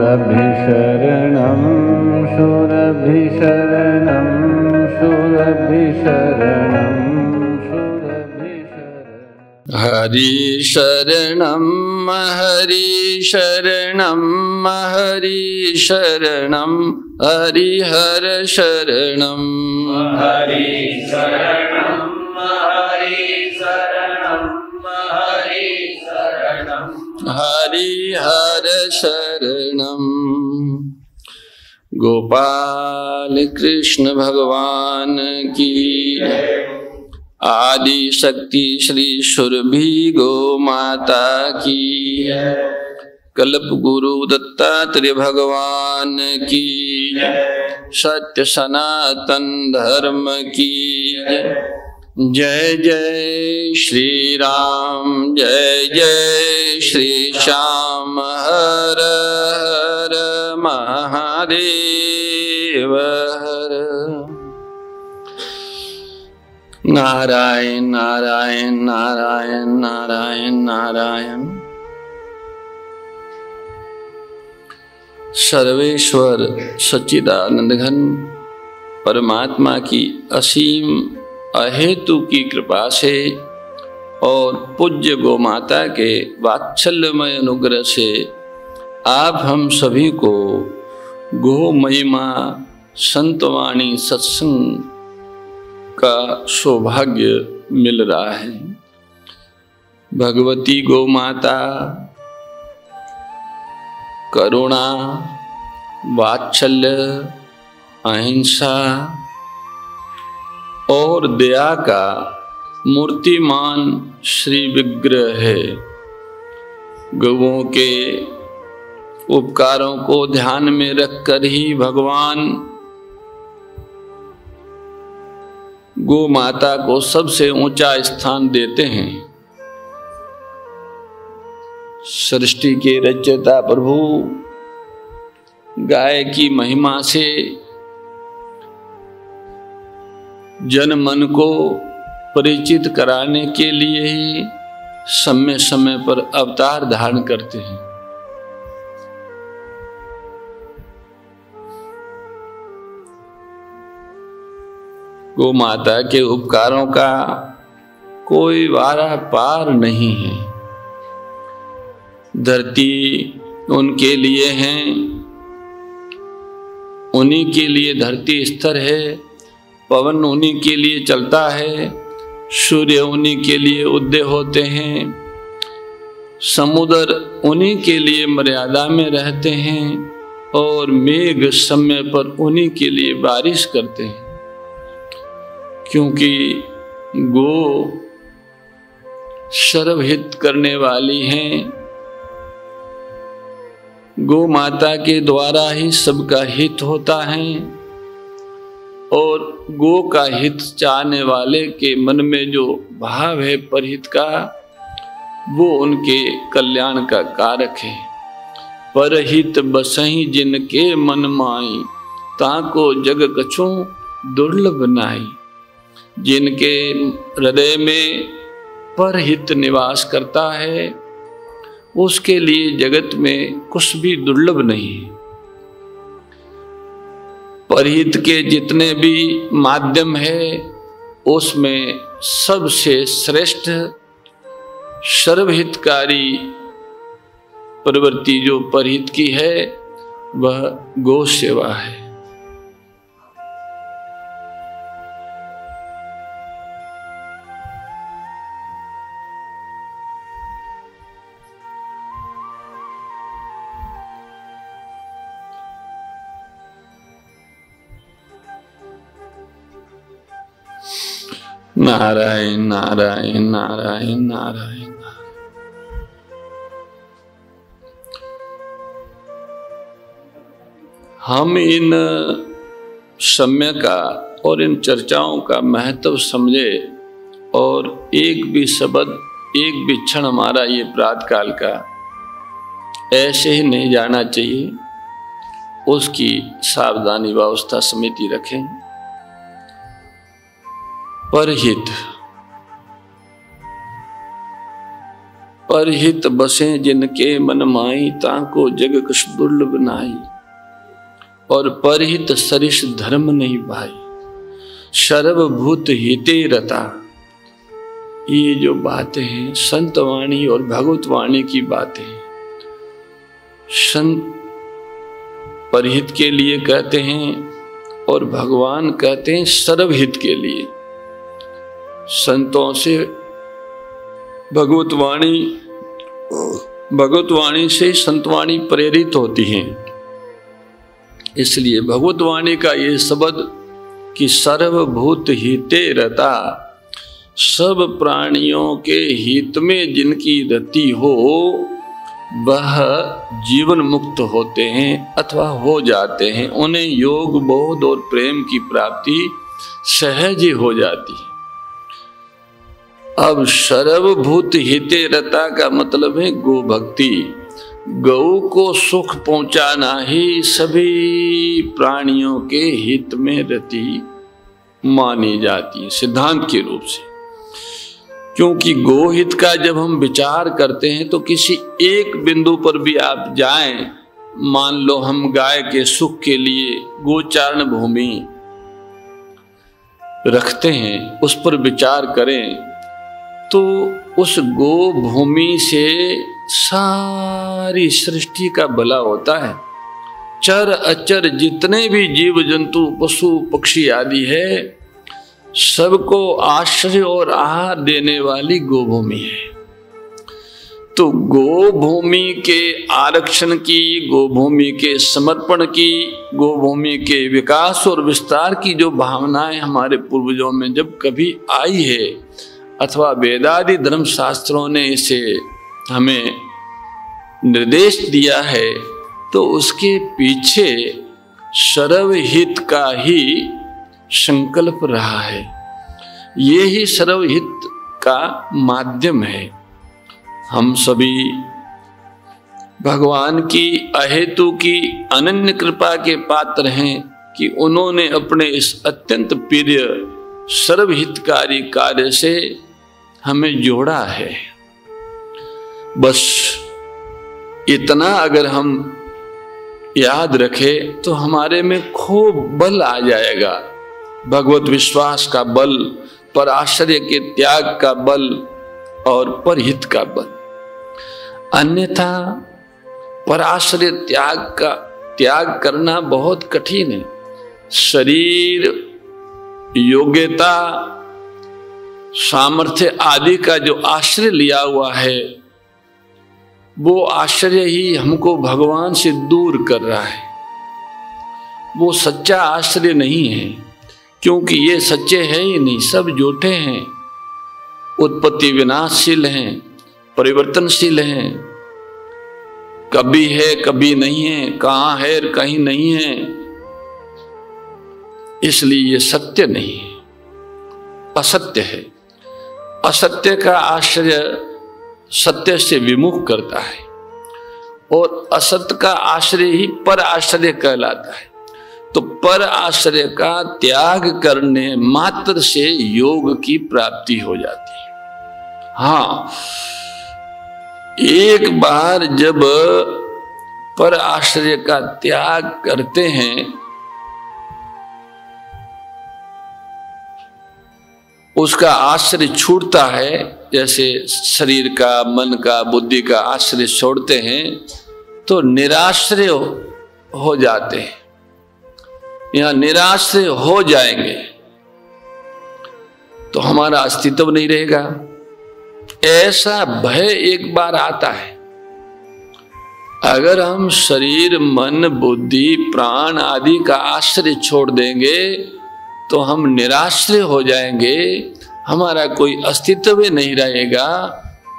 सुरभिशरणं सुरभिशरणं सुरभिशरणं सुरभिशरणं हरिशरणं हरिशरणं हरिशरणं हरिहर शरणं हरिशरणं हरिशरणं हरिशरणं हरिहर शरणं। गोपाल कृष्ण भगवान की आदि शक्ति श्री सुरभि गो माता की कल्प गुरु दत्तात्रेय भगवान की सत्य सनातन धर्म की जय जय श्री राम जय जय श्री श्याम हर हर महादेव हर। नारायण नारायण नारायण नारायण नारायण। सर्वेश्वर सच्चिदानंद घन परमात्मा की असीम अहेतु की कृपा से और पूज्य गो माता के वात्सल्यमय अनुग्रह से आप हम सभी को गो महिमा संतवाणी सत्संग का सौभाग्य मिल रहा है। भगवती गो माता करुणा वात्सल्य अहिंसा और दया का मूर्तिमान श्री विग्रह है। गौओं के उपकारों को ध्यान में रखकर ही भगवान गो माता को सबसे ऊंचा स्थान देते हैं। सृष्टि के रचयिता प्रभु गाय की महिमा से जन मन को परिचित कराने के लिए ही समय समय पर अवतार धारण करते हैं। गो माता के उपकारों का कोई वारा पार नहीं है। धरती उनके लिए है, उन्हीं के लिए धरती स्थिर है। पवन उन्हीं के लिए चलता है, सूर्य उन्हीं के लिए उदय होते हैं, समुद्र उन्हीं के लिए मर्यादा में रहते हैं और मेघ समय पर उन्हीं के लिए बारिश करते हैं। क्योंकि गो सर्वहित करने वाली हैं। गो माता के द्वारा ही सबका हित होता है और गो का हित चाहने वाले के मन में जो भाव है परहित का, वो उनके कल्याण का कारक है। परहित बसहि जिनके मन माई, ताको जग कछु दुर्लभ नाई। जिनके हृदय में परहित निवास करता है, उसके लिए जगत में कुछ भी दुर्लभ नहीं है। परहित के जितने भी माध्यम है, उसमें सबसे श्रेष्ठ सर्वहितकारी प्रवृत्ति जो परहित की है, वह गो सेवा है। नारायण नारायण नारायण नारायण। हम इन समय का और इन चर्चाओं का महत्व समझे और एक भी शब्द एक भी क्षण हमारा ये प्रातः काल का ऐसे ही नहीं जाना चाहिए, उसकी सावधानी व्यवस्था समिति रखें। परहित परहित बसे जिनके मन माई, ताको जग कछ दुर्लभ नाई। और परहित सरिस धर्म नहीं भाई, सर्वभूत हिते रता। ये जो बातें हैं संत वाणी और भगवत वाणी की बातें हैं। संत परहित के लिए कहते हैं और भगवान कहते हैं सर्वहित के लिए। संतों से भगवत वाणी से संतवाणी प्रेरित होती हैं। इसलिए भगवत वाणी का ये शब्द कि सर्वभूत हिते रता, सब प्राणियों के हित में जिनकी रति हो वह जीवन मुक्त होते हैं अथवा हो जाते हैं। उन्हें योग बोध और प्रेम की प्राप्ति सहज ही हो जाती है। अब सर्वभूत हिते रता का मतलब है गो भक्ति। गौ को सुख पहुंचाना ही सभी प्राणियों के हित में रति मानी जाती है सिद्धांत के रूप से। क्योंकि गोहित का जब हम विचार करते हैं तो किसी एक बिंदु पर भी आप जाएं, मान लो हम गाय के सुख के लिए गोचारण भूमि रखते हैं, उस पर विचार करें तो उस गो भूमि से सारी सृष्टि का भला होता है। चर अचर जितने भी जीव जंतु पशु पक्षी आदि है, सबको आश्रय और आहार देने वाली गोभूमि है। तो गोभूमि के आरक्षण की, गोभूमि के समर्पण की, गोभूमि के विकास और विस्तार की जो भावनाएं हमारे पूर्वजों में जब कभी आई है अथवा वेदादि धर्म शास्त्रों ने इसे हमें निर्देश दिया है, तो उसके पीछे सर्वहित का ही संकल्प रहा है। ये ही सर्वहित का माध्यम है। हम सभी भगवान की अहेतु की अनन्य कृपा के पात्र हैं कि उन्होंने अपने इस अत्यंत प्रिय सर्वहितकारी कार्य से हमें जोड़ा है। बस इतना अगर हम याद रखें तो हमारे में खूब बल आ जाएगा। भगवत विश्वास का बल, पराश्रय के त्याग का बल और परहित का बल। अन्यथा पराश्रय त्याग करना बहुत कठिन है। शरीर, योग्यता, सामर्थ्य आदि का जो आश्रय लिया हुआ है, वो आश्रय ही हमको भगवान से दूर कर रहा है। वो सच्चा आश्रय नहीं है, क्योंकि ये सच्चे हैं ही नहीं, सब झूठे हैं। उत्पत्ति विनाशशील हैं, परिवर्तनशील हैं, कभी है कभी नहीं है, कहाँ है कहीं नहीं है। इसलिए ये सत्य नहीं है, असत्य है। असत्य का आश्रय सत्य से विमुख करता है और असत्य का आश्रय ही पर आश्रय कहलाता है। तो पर आश्रय का त्याग करने मात्र से योग की प्राप्ति हो जाती है। हाँ, एक बार जब पर आश्रय का त्याग करते हैं, उसका आश्रय छूटता है, जैसे शरीर का, मन का, बुद्धि का आश्रय छोड़ते हैं तो निराश्रय हो जाते हैं या निराश्रय हो जाएंगे तो हमारा अस्तित्व नहीं रहेगा। ऐसा भय एक बार आता है। अगर हम शरीर, मन, बुद्धि, प्राण आदि का आश्रय छोड़ देंगे तो हम निराश्रय हो जाएंगे, हमारा कोई अस्तित्व नहीं रहेगा।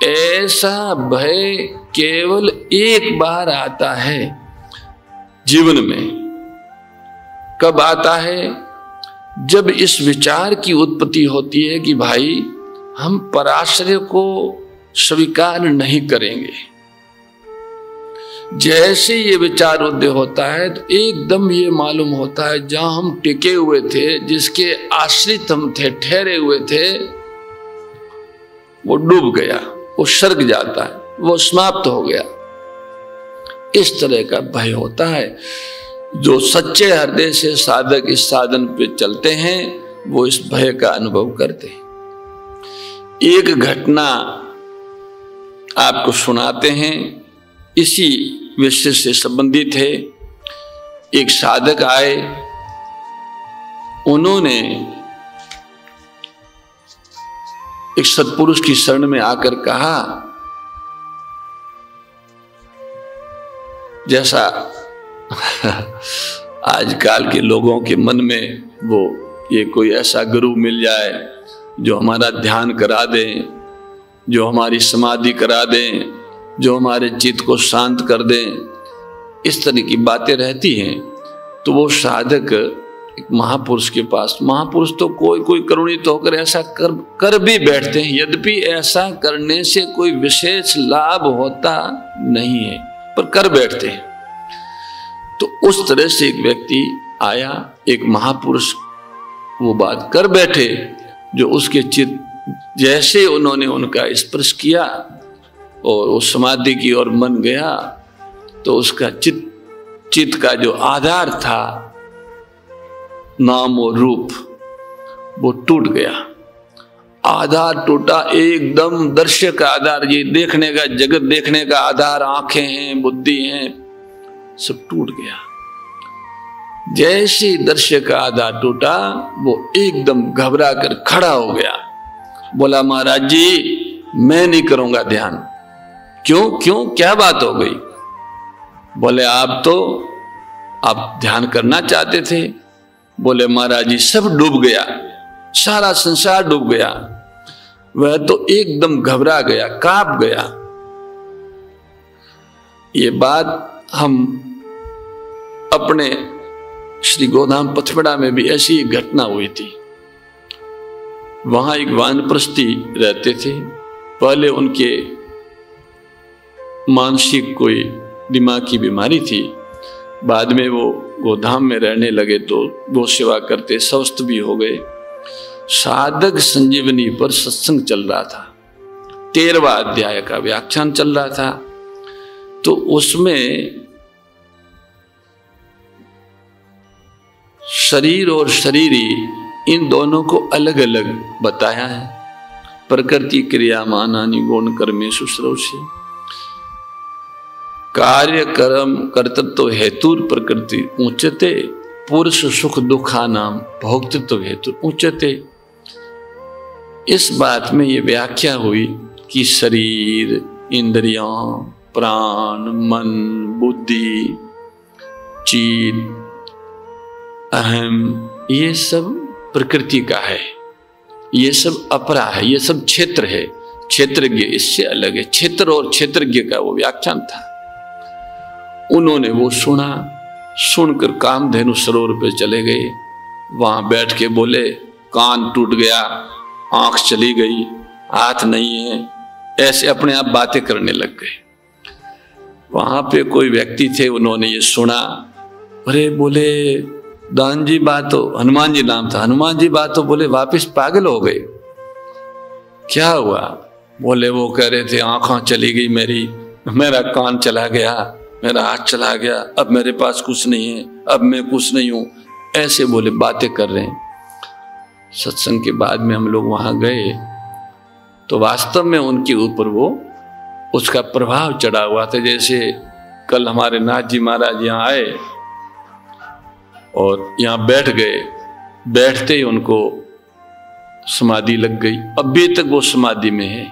ऐसा भय केवल एक बार आता है जीवन में। कब आता है? जब इस विचार की उत्पत्ति होती है कि भाई हम पराश्रय को स्वीकार नहीं करेंगे। जैसे ये विचार उदय होता है तो एकदम ये मालूम होता है जहां हम टिके हुए थे, जिसके आश्रित हम थे, ठहरे हुए थे, वो डूब गया, वो सर्ग जाता है। वो समाप्त हो गया। इस तरह का भय होता है। जो सच्चे हृदय से साधक इस साधन पे चलते हैं वो इस भय का अनुभव करते हैं। एक घटना आपको सुनाते हैं, इसी विषय से संबंधित है। एक साधक आए, उन्होंने एक सत्पुरुष की शरण में आकर कहा, जैसा आजकल के लोगों के मन में वो ये कोई ऐसा गुरु मिल जाए जो हमारा ध्यान करा दे, जो हमारी समाधि करा दे, जो हमारे चित्त को शांत कर दे, इस तरह की बातें रहती हैं। तो वो साधक एक महापुरुष के पास, महापुरुष तो कोई करुणित होकर ऐसा कर भी बैठते हैं, यद्यपि ऐसा करने से कोई विशेष लाभ होता नहीं है, पर कर बैठते हैं। तो उस तरह से एक व्यक्ति आया, एक महापुरुष वो बात कर बैठे जो उसके चित्त, जैसे उन्होंने उनका स्पर्श किया और उस समाधि की ओर मन गया, तो उसका चित्त का जो आधार था, नाम और रूप, वो टूट गया। आधार टूटा, एकदम दृश्य का आधार, ये देखने का, जगत देखने का आधार, आंखें हैं, बुद्धि हैं, सब टूट गया। जैसे दृश्य का आधार टूटा, वो एकदम घबरा कर खड़ा हो गया, बोला महाराज जी मैं नहीं करूंगा ध्यान। क्यों क्या बात हो गई? बोले आप ध्यान करना चाहते थे। बोले महाराज जी सब डूब गया, सारा संसार डूब गया। वह तो एकदम घबरा गया, कांप गया। ये बात हम अपने श्री गोधाम पथपड़ा में भी ऐसी एक घटना हुई थी। वहां एक वानप्रस्थी रहते थे। पहले उनके मानसिक कोई दिमाग की बीमारी थी, बाद में वो गोधाम में रहने लगे तो गो सेवा करते स्वस्थ भी हो गए। साधक संजीवनी पर सत्संग चल रहा था, 13वां अध्याय का व्याख्यान चल रहा था। तो उसमें शरीर और शरीरी इन दोनों को अलग अलग बताया है। प्रकृति क्रिया मानानि गुण कर्मे शुश्रूषे, कार्य कर्म कर्तृत्व हेतु प्रकृति उच्यते, पुरुष सुख दुखा नाम भोक्तृत्व हेतु उच्यते। इस बात में ये व्याख्या हुई कि शरीर, इंद्रियां, प्राण, मन, बुद्धि, चित्त, अहम, ये सब प्रकृति का है, ये सब अपरा है, ये सब क्षेत्र है। क्षेत्रज्ञ इससे अलग है। क्षेत्र और क्षेत्रज्ञ का वो व्याख्यान था। उन्होंने वो सुना, सुनकर कामधेनु सरोवर पे चले गए। वहां बैठ के बोले कान टूट गया, आंख चली गई, हाथ नहीं है, ऐसे अपने आप बातें करने लग गए। वहां पे कोई व्यक्ति थे, उन्होंने ये सुना। अरे बोले दान जी बात हो, हनुमान जी नाम था, हनुमान जी बात हो, बोले वापिस पागल हो गए। क्या हुआ? बोले वो कह रहे थे आंखें चली गई मेरी, मेरा कान चला गया, मेरा हाथ चला गया, अब मेरे पास कुछ नहीं है, अब मैं कुछ नहीं हूं, ऐसे बोले बातें कर रहे हैं। सत्संग के बाद में हम लोग वहां गए तो वास्तव में उनके ऊपर वो उसका प्रभाव चढ़ा हुआ था। जैसे कल हमारे नाथ जी महाराज यहाँ आए और यहाँ बैठ गए, बैठते ही उनको समाधि लग गई। अभी तक वो समाधि में है।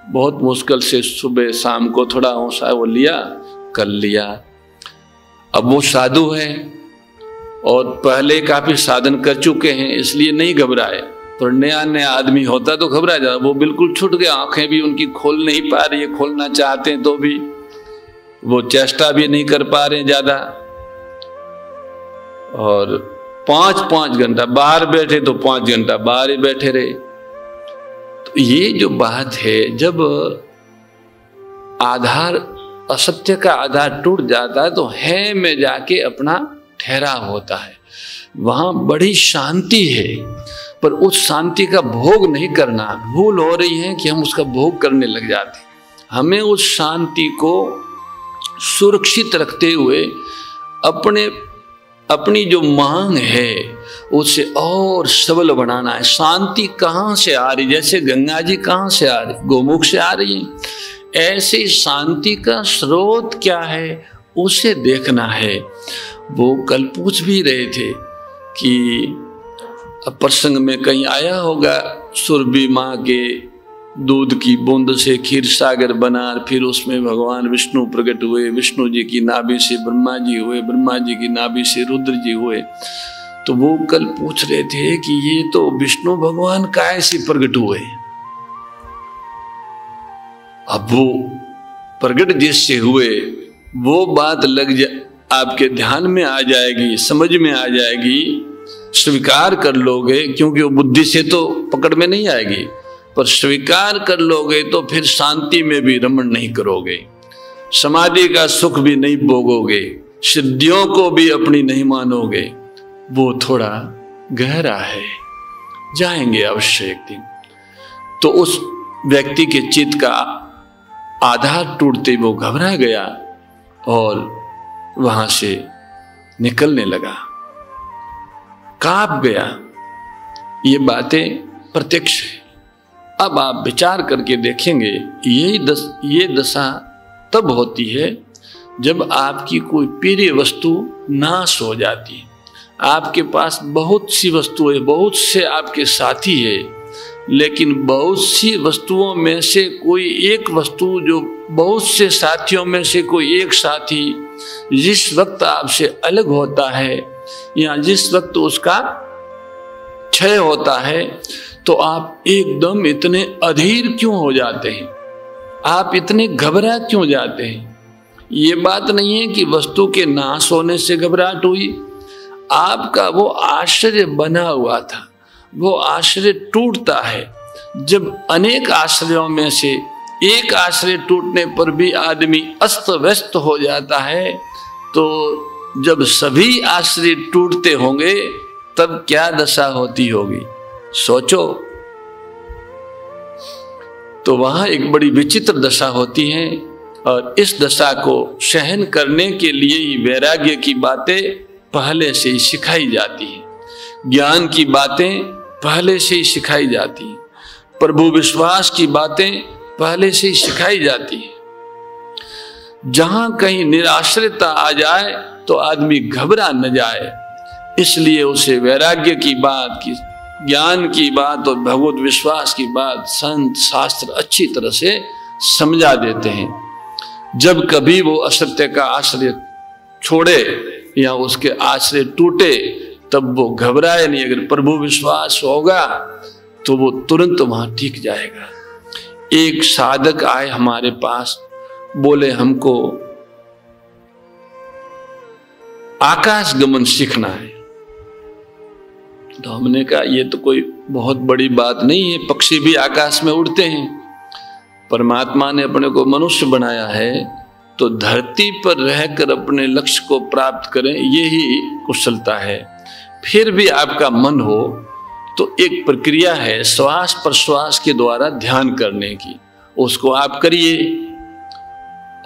बहुत मुश्किल से सुबह शाम को थोड़ा होश वो लिया, कर लिया। अब वो साधु है और पहले काफी साधन कर चुके हैं, इसलिए नहीं घबराए। पर नया आदमी होता तो घबरा जाता। वो बिल्कुल छूट गया, आंखें भी उनकी खोल नहीं पा रही है, खोलना चाहते हैं तो भी वो चेष्टा भी नहीं कर पा रहे ज्यादा। और 5-5 घंटा बाहर बैठे तो 5 घंटा बाहर ही बैठे रहे। तो ये जो बात है, जब आधार, असत्य का आधार टूट जाता है तो है में जाके अपना ठहराव होता है। वहां बड़ी शांति है, पर उस शांति का भोग नहीं करना। भूल हो रही है कि हम उसका भोग करने लग जाते हैं। हमें उस शांति को सुरक्षित रखते हुए अपनी जो मांग है उसे और सबल बनाना है। शांति कहाँ से आ रही? जैसे गंगा जी कहाँ से आ रही? गोमुख से आ रही है। ऐसे शांति का स्रोत क्या है उसे देखना है। वो कल पूछ भी रहे थे कि प्रसंग में कहीं आया होगा, सुरभि माँ के दूध की बूंद से क्षीर सागर बना, फिर उसमें भगवान विष्णु प्रकट हुए, विष्णु जी की नाभि से ब्रह्मा जी हुए, ब्रह्मा जी की नाभि से रुद्र जी हुए। तो वो कल पूछ रहे थे कि ये तो विष्णु भगवान कैसे प्रकट हुए? अब वो प्रकट जिससे हुए वो बात आपके ध्यान में आ जाएगी, समझ में आ जाएगी, स्वीकार कर लोगे, क्योंकि वो बुद्धि से तो पकड़ में नहीं आएगी, पर स्वीकार कर लोगे तो फिर शांति में भी रमण नहीं करोगे, समाधि का सुख भी नहीं भोगोगे, सिद्धियों को भी अपनी नहीं मानोगे। वो थोड़ा गहरा है, जाएंगे अवश्य एक दिन। तो उस व्यक्ति के चित्त का आधार टूटते वो घबरा गया और वहां से निकलने लगा, कांप गया। ये बातें प्रत्यक्ष है। अब आप विचार करके देखेंगे, ये दशा तब होती है जब आपकी कोई प्रिय वस्तु नाश हो जाती है। आपके पास बहुत सी वस्तुएं, बहुत से आपके साथी है, लेकिन बहुत सी वस्तुओं में से कोई एक वस्तु, जो बहुत से साथियों में से कोई एक साथी जिस वक्त आपसे अलग होता है या जिस वक्त उसका क्षय होता है, तो आप एकदम इतने अधीर क्यों हो जाते हैं? आप इतने घबरा क्यों जाते हैं? ये बात नहीं है कि वस्तु के नाश होने से घबराहट हुई, आपका वो आश्रय बना हुआ था, वो आश्रय टूटता है। जब अनेक आश्रयों में से एक आश्रय टूटने पर भी आदमी अस्त व्यस्त हो जाता है, तो जब सभी आश्रय टूटते होंगे तब क्या दशा होती होगी, सोचो। तो वहां एक बड़ी विचित्र दशा होती है, और इस दशा को सहन करने के लिए ही वैराग्य की बातें पहले से ही सिखाई जाती है, ज्ञान की बातें पहले से ही सिखाई जाती है, प्रभु विश्वास की बातें पहले से ही सिखाई जाती है। जहां कहीं निराश्रितता आ जाए तो आदमी घबरा न जाए, इसलिए उसे वैराग्य की बात, की ज्ञान की बात और भगवत विश्वास की बात संत शास्त्र अच्छी तरह से समझा देते हैं। जब कभी वो असत्य का आश्रय छोड़े या उसके आश्रय टूटे तब वो घबराए नहीं। अगर प्रभु विश्वास होगा तो वो तुरंत वहां टिक जाएगा। एक साधक आए हमारे पास, बोले हमको आकाश गमन सीखना है। तो हमने कहा ये तो कोई बहुत बड़ी बात नहीं है, पक्षी भी आकाश में उड़ते हैं। परमात्मा ने अपने को मनुष्य बनाया है तो धरती पर रहकर अपने लक्ष्य को प्राप्त करें, यही कुशलता है। फिर भी आपका मन हो तो एक प्रक्रिया है श्वास प्रश्वास के द्वारा ध्यान करने की, उसको आप करिए।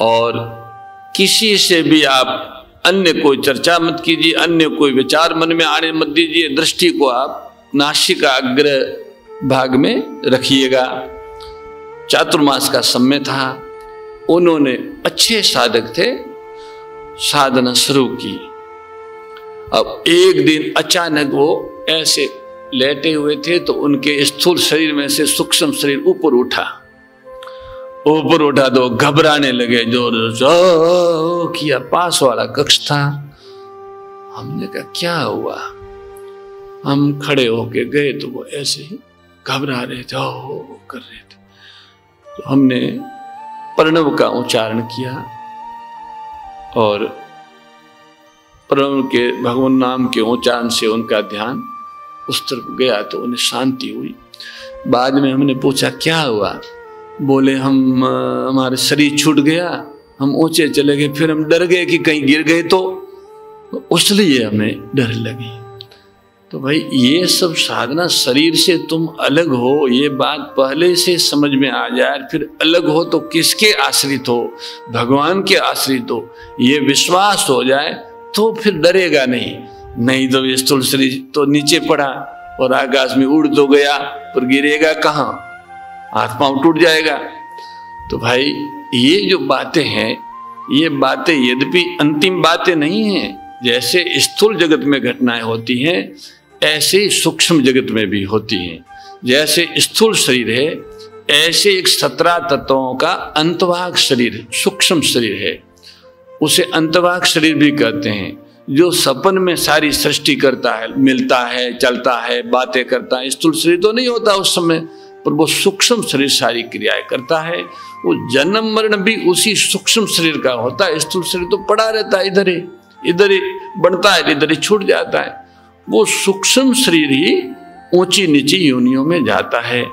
और किसी से भी आप अन्य कोई चर्चा मत कीजिए, अन्य कोई विचार मन में आने मत दीजिए। दृष्टि को आप नासिका अग्र भाग में रखिएगा। चातुर्मास का समय था, उन्होंने अच्छे साधक थे, साधना शुरू की। अब एक दिन अचानक वो ऐसे लेटे हुए थे तो उनके स्थूल शरीर में से सूक्ष्म शरीर ऊपर उठा तो घबराने लगे, जो किया। पास वाला कक्ष था। हमने कहा क्या हुआ? हम खड़े होके गए तो वो ऐसे ही घबरा रहे थे, कर रहे थे। तो हमने प्रणव का उच्चारण किया और प्रणव के भगवान नाम के उच्चारण से उनका ध्यान उस तरफ गया तो उन्हें शांति हुई। बाद में हमने पूछा क्या हुआ? बोले हमारे शरीर छूट गया, हम ऊंचे चले गए, फिर हम डर गए कि कहीं गिर गए तो उसलिए हमें डर लगी। तो भाई ये सब साधना, शरीर से तुम अलग हो ये बात पहले से समझ में आ जाए, फिर अलग हो तो किसके आश्रित हो? भगवान के आश्रित हो, ये विश्वास हो जाए तो फिर डरेगा नहीं तो ये स्थूल शरीर तो नीचे पड़ा और आकाश में उड़ तो गया पर गिरेगा कहाँ? हाथ पांव टूट जाएगा। तो भाई ये जो बातें हैं, ये बातें यद्यपि अंतिम बातें नहीं हैं, जैसे स्थूल जगत में घटनाएं होती हैं ऐसे ही सूक्ष्म जगत में भी होती हैं। जैसे स्थूल शरीर है ऐसे एक 17 तत्वों का अंतवाहक शरीर, सूक्ष्म शरीर है, उसे अंतवाहक शरीर भी कहते हैं, जो सपन में सारी सृष्टि करता है, मिलता है, चलता है, बातें करता है। स्थूल शरीर तो नहीं होता उस समय, पर वो सूक्ष्म शरीर सारी क्रियाएं करता है। वो जन्म मरण भी उसी सूक्ष्म शरीर का होता है। स्थूल शरीर तो पड़ा रहता है, इधर ही बनता है, इधर ही छूट जाता है। वो सूक्ष्म शरीर ही ऊंची नीची योनियों में जाता है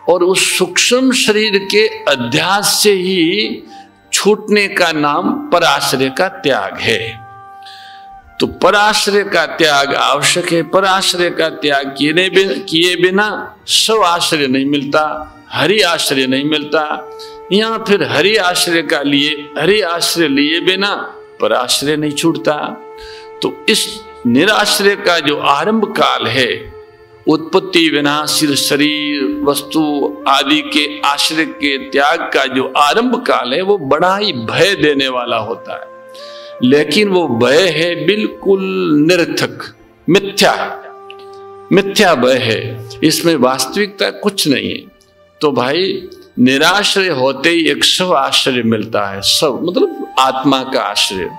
और उस सूक्ष्म शरीर के अध्यास से ही छूटने का नाम पराश्रय का त्याग है। तो पराश्रय का त्याग आवश्यक है। पराश्रय का त्याग किए बिना स्व आश्रय नहीं मिलता, हरि आश्रय नहीं मिलता। या फिर हरि आश्रय लिए बिना पराश्रय नहीं छूटता। तो इस निराश्रय का जो आरंभ काल है, उत्पत्ति विनाशील शरीर वस्तु आदि के आश्रय के त्याग का जो आरंभ काल है, वो बड़ा ही भय देने वाला होता है। लेकिन वो भय है बिल्कुल निरर्थक, मिथ्या भय है, इसमें वास्तविकता कुछ नहीं है। तो भाई निराश्रय होते ही एक स्व आश्रय मिलता है। स्व मतलब आत्मा का आश्रय।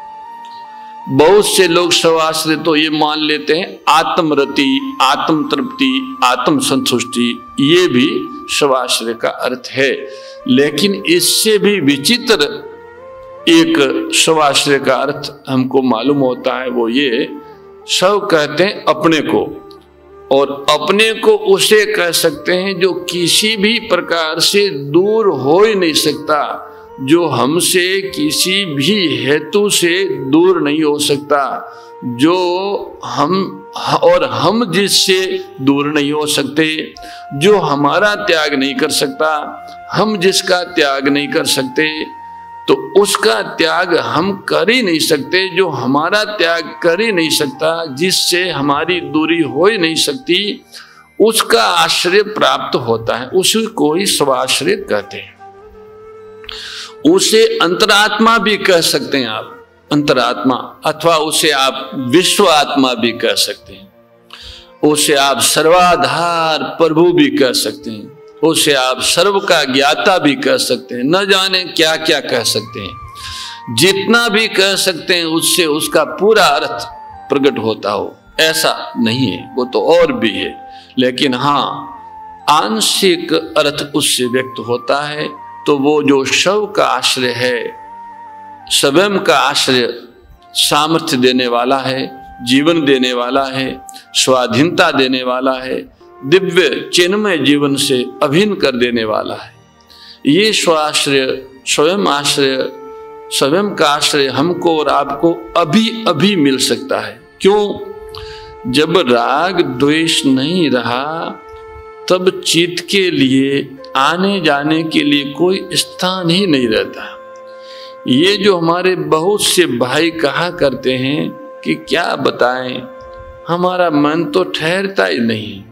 बहुत से लोग स्व आश्रय तो ये मान लेते हैं आत्मरति, आत्म तृप्ति, आत्म संतुष्टि, ये भी स्व आश्रय का अर्थ है। लेकिन इससे भी विचित्र एक स्वाश्रय का अर्थ हमको मालूम होता है। वो ये स्व कहते हैं अपने को, और अपने को उसे कह सकते हैं जो किसी भी प्रकार से दूर हो ही नहीं सकता, जो हमसे किसी भी हेतु से दूर नहीं हो सकता, जो हम जिससे दूर नहीं हो सकते, जो हमारा त्याग नहीं कर सकता, हम जिसका त्याग नहीं कर सकते, तो उसका त्याग हम कर ही नहीं सकते, जो हमारा त्याग कर ही नहीं सकता, जिससे हमारी दूरी हो ही नहीं सकती, उसका आश्रय प्राप्त होता है। उसी को ही स्वाश्रय कहते हैं। उसे अंतरात्मा भी कह सकते हैं आप, अंतरात्मा, अथवा उसे आप विश्व आत्मा भी कह सकते हैं। उसे आप सर्वाधार प्रभु भी कह सकते हैं। उसे आप सर्व का ज्ञाता भी कह सकते हैं। न जाने क्या क्या कह सकते हैं। जितना भी कह सकते हैं उससे उसका पूरा अर्थ प्रकट होता हो ऐसा नहीं है, वो तो और भी है। लेकिन हाँ, आंशिक अर्थ उससे व्यक्त होता है। तो वो जो शव का आश्रय है, स्वयं का आश्रय, सामर्थ्य देने वाला है, जीवन देने वाला है, स्वाधीनता देने वाला है, दिव्य चिन्मय जीवन से अभिन्न कर देने वाला है। ये स्वाश्रय, स्वयं आश्रय, स्वयं का आश्रय हमको और आपको अभी अभी मिल सकता है। क्यों? जब राग द्वेष नहीं रहा तब चित्त के लिए आने जाने के लिए कोई स्थान ही नहीं रहता। ये जो हमारे बहुत से भाई कहा करते हैं कि क्या बताएं, हमारा मन तो ठहरता ही नहीं।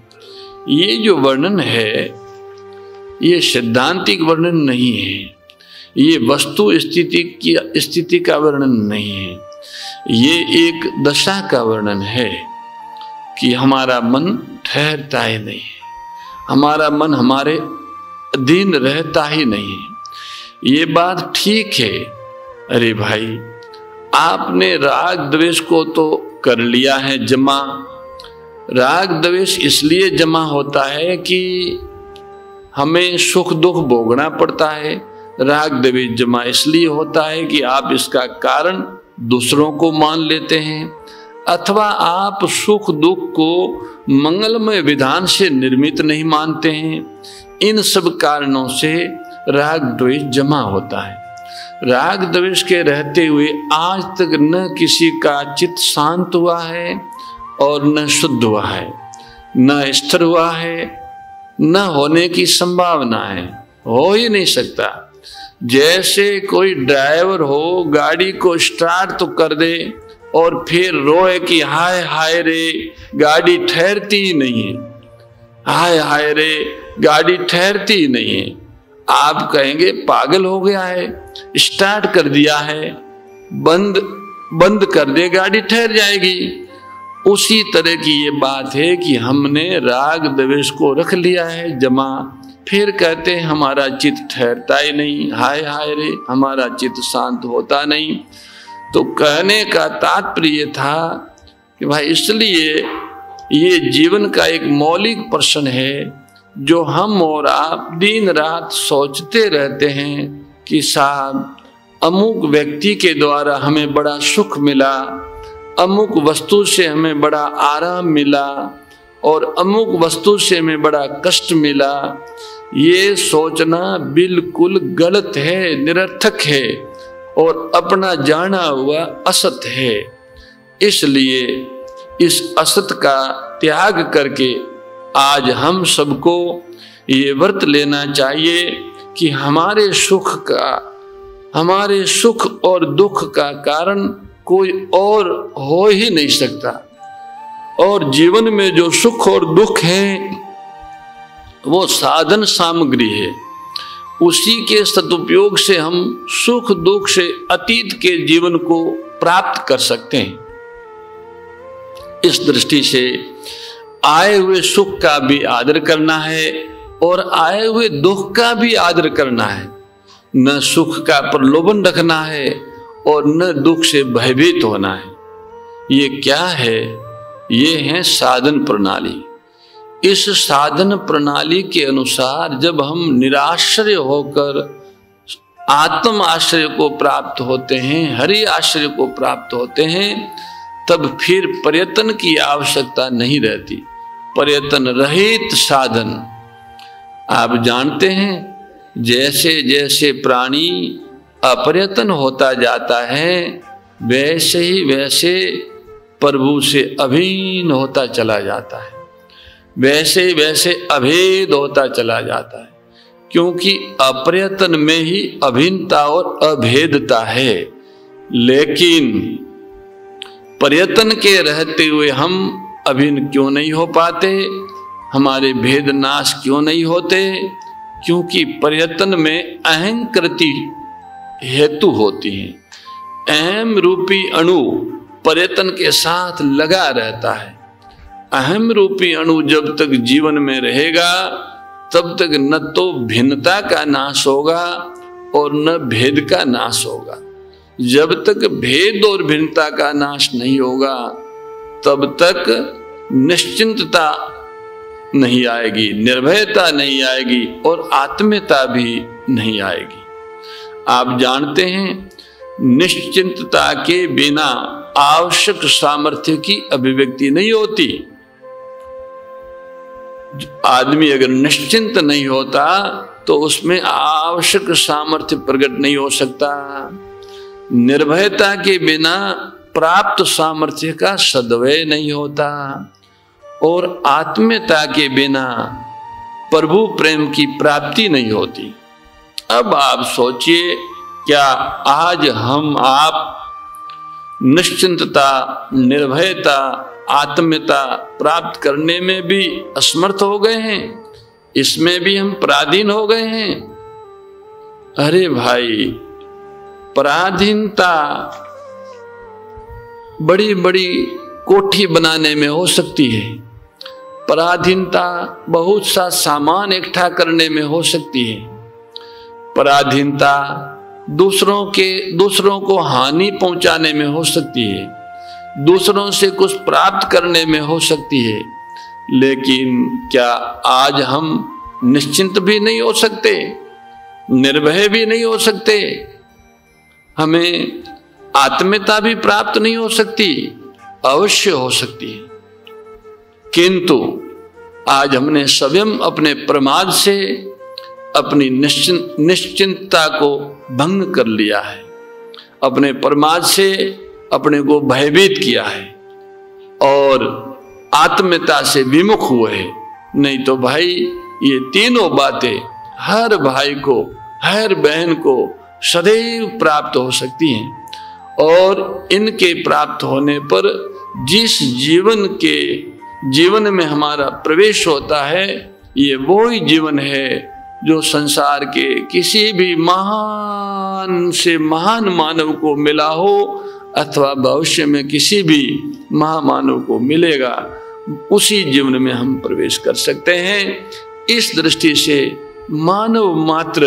ये जो वर्णन है ये सिद्धांतिक वर्णन नहीं है, ये वस्तु स्थिति का वर्णन नहीं है, ये एक दशा का वर्णन है कि हमारा मन ठहरता ही नहीं है, हमारा मन हमारे अधीन रहता ही नहीं। ये बात ठीक है। अरे भाई, आपने राग द्वेष को तो कर लिया है जमा। राग द्वेष इसलिए जमा होता है कि हमें सुख दुख भोगना पड़ता है। राग द्वेष जमा इसलिए होता है कि आप इसका कारण दूसरों को मान लेते हैं, अथवा आप सुख दुख को मंगलमय विधान से निर्मित नहीं मानते हैं। इन सब कारणों से राग द्वेष जमा होता है। राग द्वेष के रहते हुए आज तक न किसी का चित्त शांत हुआ है और न शुद्ध हुआ है, न स्थिर हुआ है, न होने की संभावना है, हो ही नहीं सकता। जैसे कोई ड्राइवर हो, गाड़ी को स्टार्ट तो कर दे और फिर रोए कि हाय हाय रे गाड़ी ठहरती ही नहीं है, हाय हाय रे गाड़ी ठहरती ही नहीं है। आप कहेंगे पागल हो गया है, स्टार्ट कर दिया है, बंद कर दे गाड़ी ठहर जाएगी। उसी तरह की ये बात है कि हमने राग द्वेष को रख लिया है जमा, फिर कहते हैं हमारा चित्त ठहरता ही नहीं, हाय हाय रे हमारा चित्त शांत होता नहीं। तो कहने का तात्पर्य था कि भाई इसलिए ये जीवन का एक मौलिक प्रश्न है जो हम और आप दिन रात सोचते रहते हैं कि साहब अमुक व्यक्ति के द्वारा हमें बड़ा सुख मिला, अमुक वस्तु से हमें बड़ा आराम मिला और अमुक वस्तु से हमें बड़ा कष्ट मिला। ये सोचना बिल्कुल गलत है, निरर्थक है और अपना जाना हुआ असत है। इसलिए इस असत का त्याग करके आज हम सबको ये व्रत लेना चाहिए कि हमारे सुख और दुख का कारण कोई और हो ही नहीं सकता, और जीवन में जो सुख और दुख है वो साधन सामग्री है। उसी के सदुपयोग से हम सुख दुख से अतीत के जीवन को प्राप्त कर सकते हैं। इस दृष्टि से आए हुए सुख का भी आदर करना है और आए हुए दुख का भी आदर करना है। न सुख का प्रलोभन रखना है और न दुख से भयभीत होना है। ये क्या है? ये है साधन प्रणाली। इस साधन प्रणाली के अनुसार जब हम निराश्रय होकर आत्म आश्रय को प्राप्त होते हैं, हरि आश्रय को प्राप्त होते हैं, तब फिर प्रयत्न की आवश्यकता नहीं रहती। प्रयत्न रहित साधन। आप जानते हैं जैसे जैसे प्राणी अप्रयत्न होता जाता है वैसे ही वैसे प्रभु से अभिन्न होता चला जाता है, वैसे वैसे अभेद होता चला जाता है, क्योंकि अप्रयत्न में ही अभिन्नता और अभेदता है। लेकिन प्रयत्न के रहते हुए हम अभिन्न क्यों नहीं हो पाते? हमारे भेद नाश क्यों नहीं होते? क्योंकि प्रयत्न में अहंकृति हेतु होती हैं। अहम रूपी अणु प्रयत्न के साथ लगा रहता है। अहम रूपी अणु जब तक जीवन में रहेगा तब तक न तो भिन्नता का नाश होगा और न भेद का नाश होगा। जब तक भेद और भिन्नता का नाश नहीं होगा तब तक निश्चिंतता नहीं आएगी, निर्भयता नहीं आएगी और आत्मीयता भी नहीं आएगी। आप जानते हैं निश्चिंतता के बिना आवश्यक सामर्थ्य की अभिव्यक्ति नहीं होती। आदमी अगर निश्चिंत नहीं होता तो उसमें आवश्यक सामर्थ्य प्रकट नहीं हो सकता। निर्भयता के बिना प्राप्त सामर्थ्य का सद्वय नहीं होता और आत्मीयता के बिना प्रभु प्रेम की प्राप्ति नहीं होती। अब आप सोचिए, क्या आज हम आप निश्चिंतता, निर्भयता, आत्मीयता प्राप्त करने में भी असमर्थ हो गए हैं? इसमें भी हम पराधीन हो गए हैं? अरे भाई, पराधीनता बड़ी बड़ी कोठी बनाने में हो सकती है, पराधीनता बहुत सा सामान इकट्ठा करने में हो सकती है, पराधीनता दूसरों को हानि पहुंचाने में हो सकती है, दूसरों से कुछ प्राप्त करने में हो सकती है। लेकिन क्या आज हम निश्चिंत भी नहीं हो सकते, निर्भय भी नहीं हो सकते? हमें आत्मीयता भी प्राप्त नहीं हो सकती? अवश्य हो सकती है, किंतु आज हमने स्वयं अपने प्रमाद से अपनी निश्चिंतता को भंग कर लिया है, अपने प्रमाद से अपने को भयभीत किया है। और आत्मीयता से विमुख हुए। नहीं तो भाई ये तीनों बातें हर भाई को, हर बहन को सदैव प्राप्त हो सकती हैं। और इनके प्राप्त होने पर जिस जीवन में हमारा प्रवेश होता है, ये वो ही जीवन है जो संसार के किसी भी महान से महान मानव को मिला हो अथवा भविष्य में किसी भी महामानव को मिलेगा। उसी जीवन में हम प्रवेश कर सकते हैं। इस दृष्टि से मानव मात्र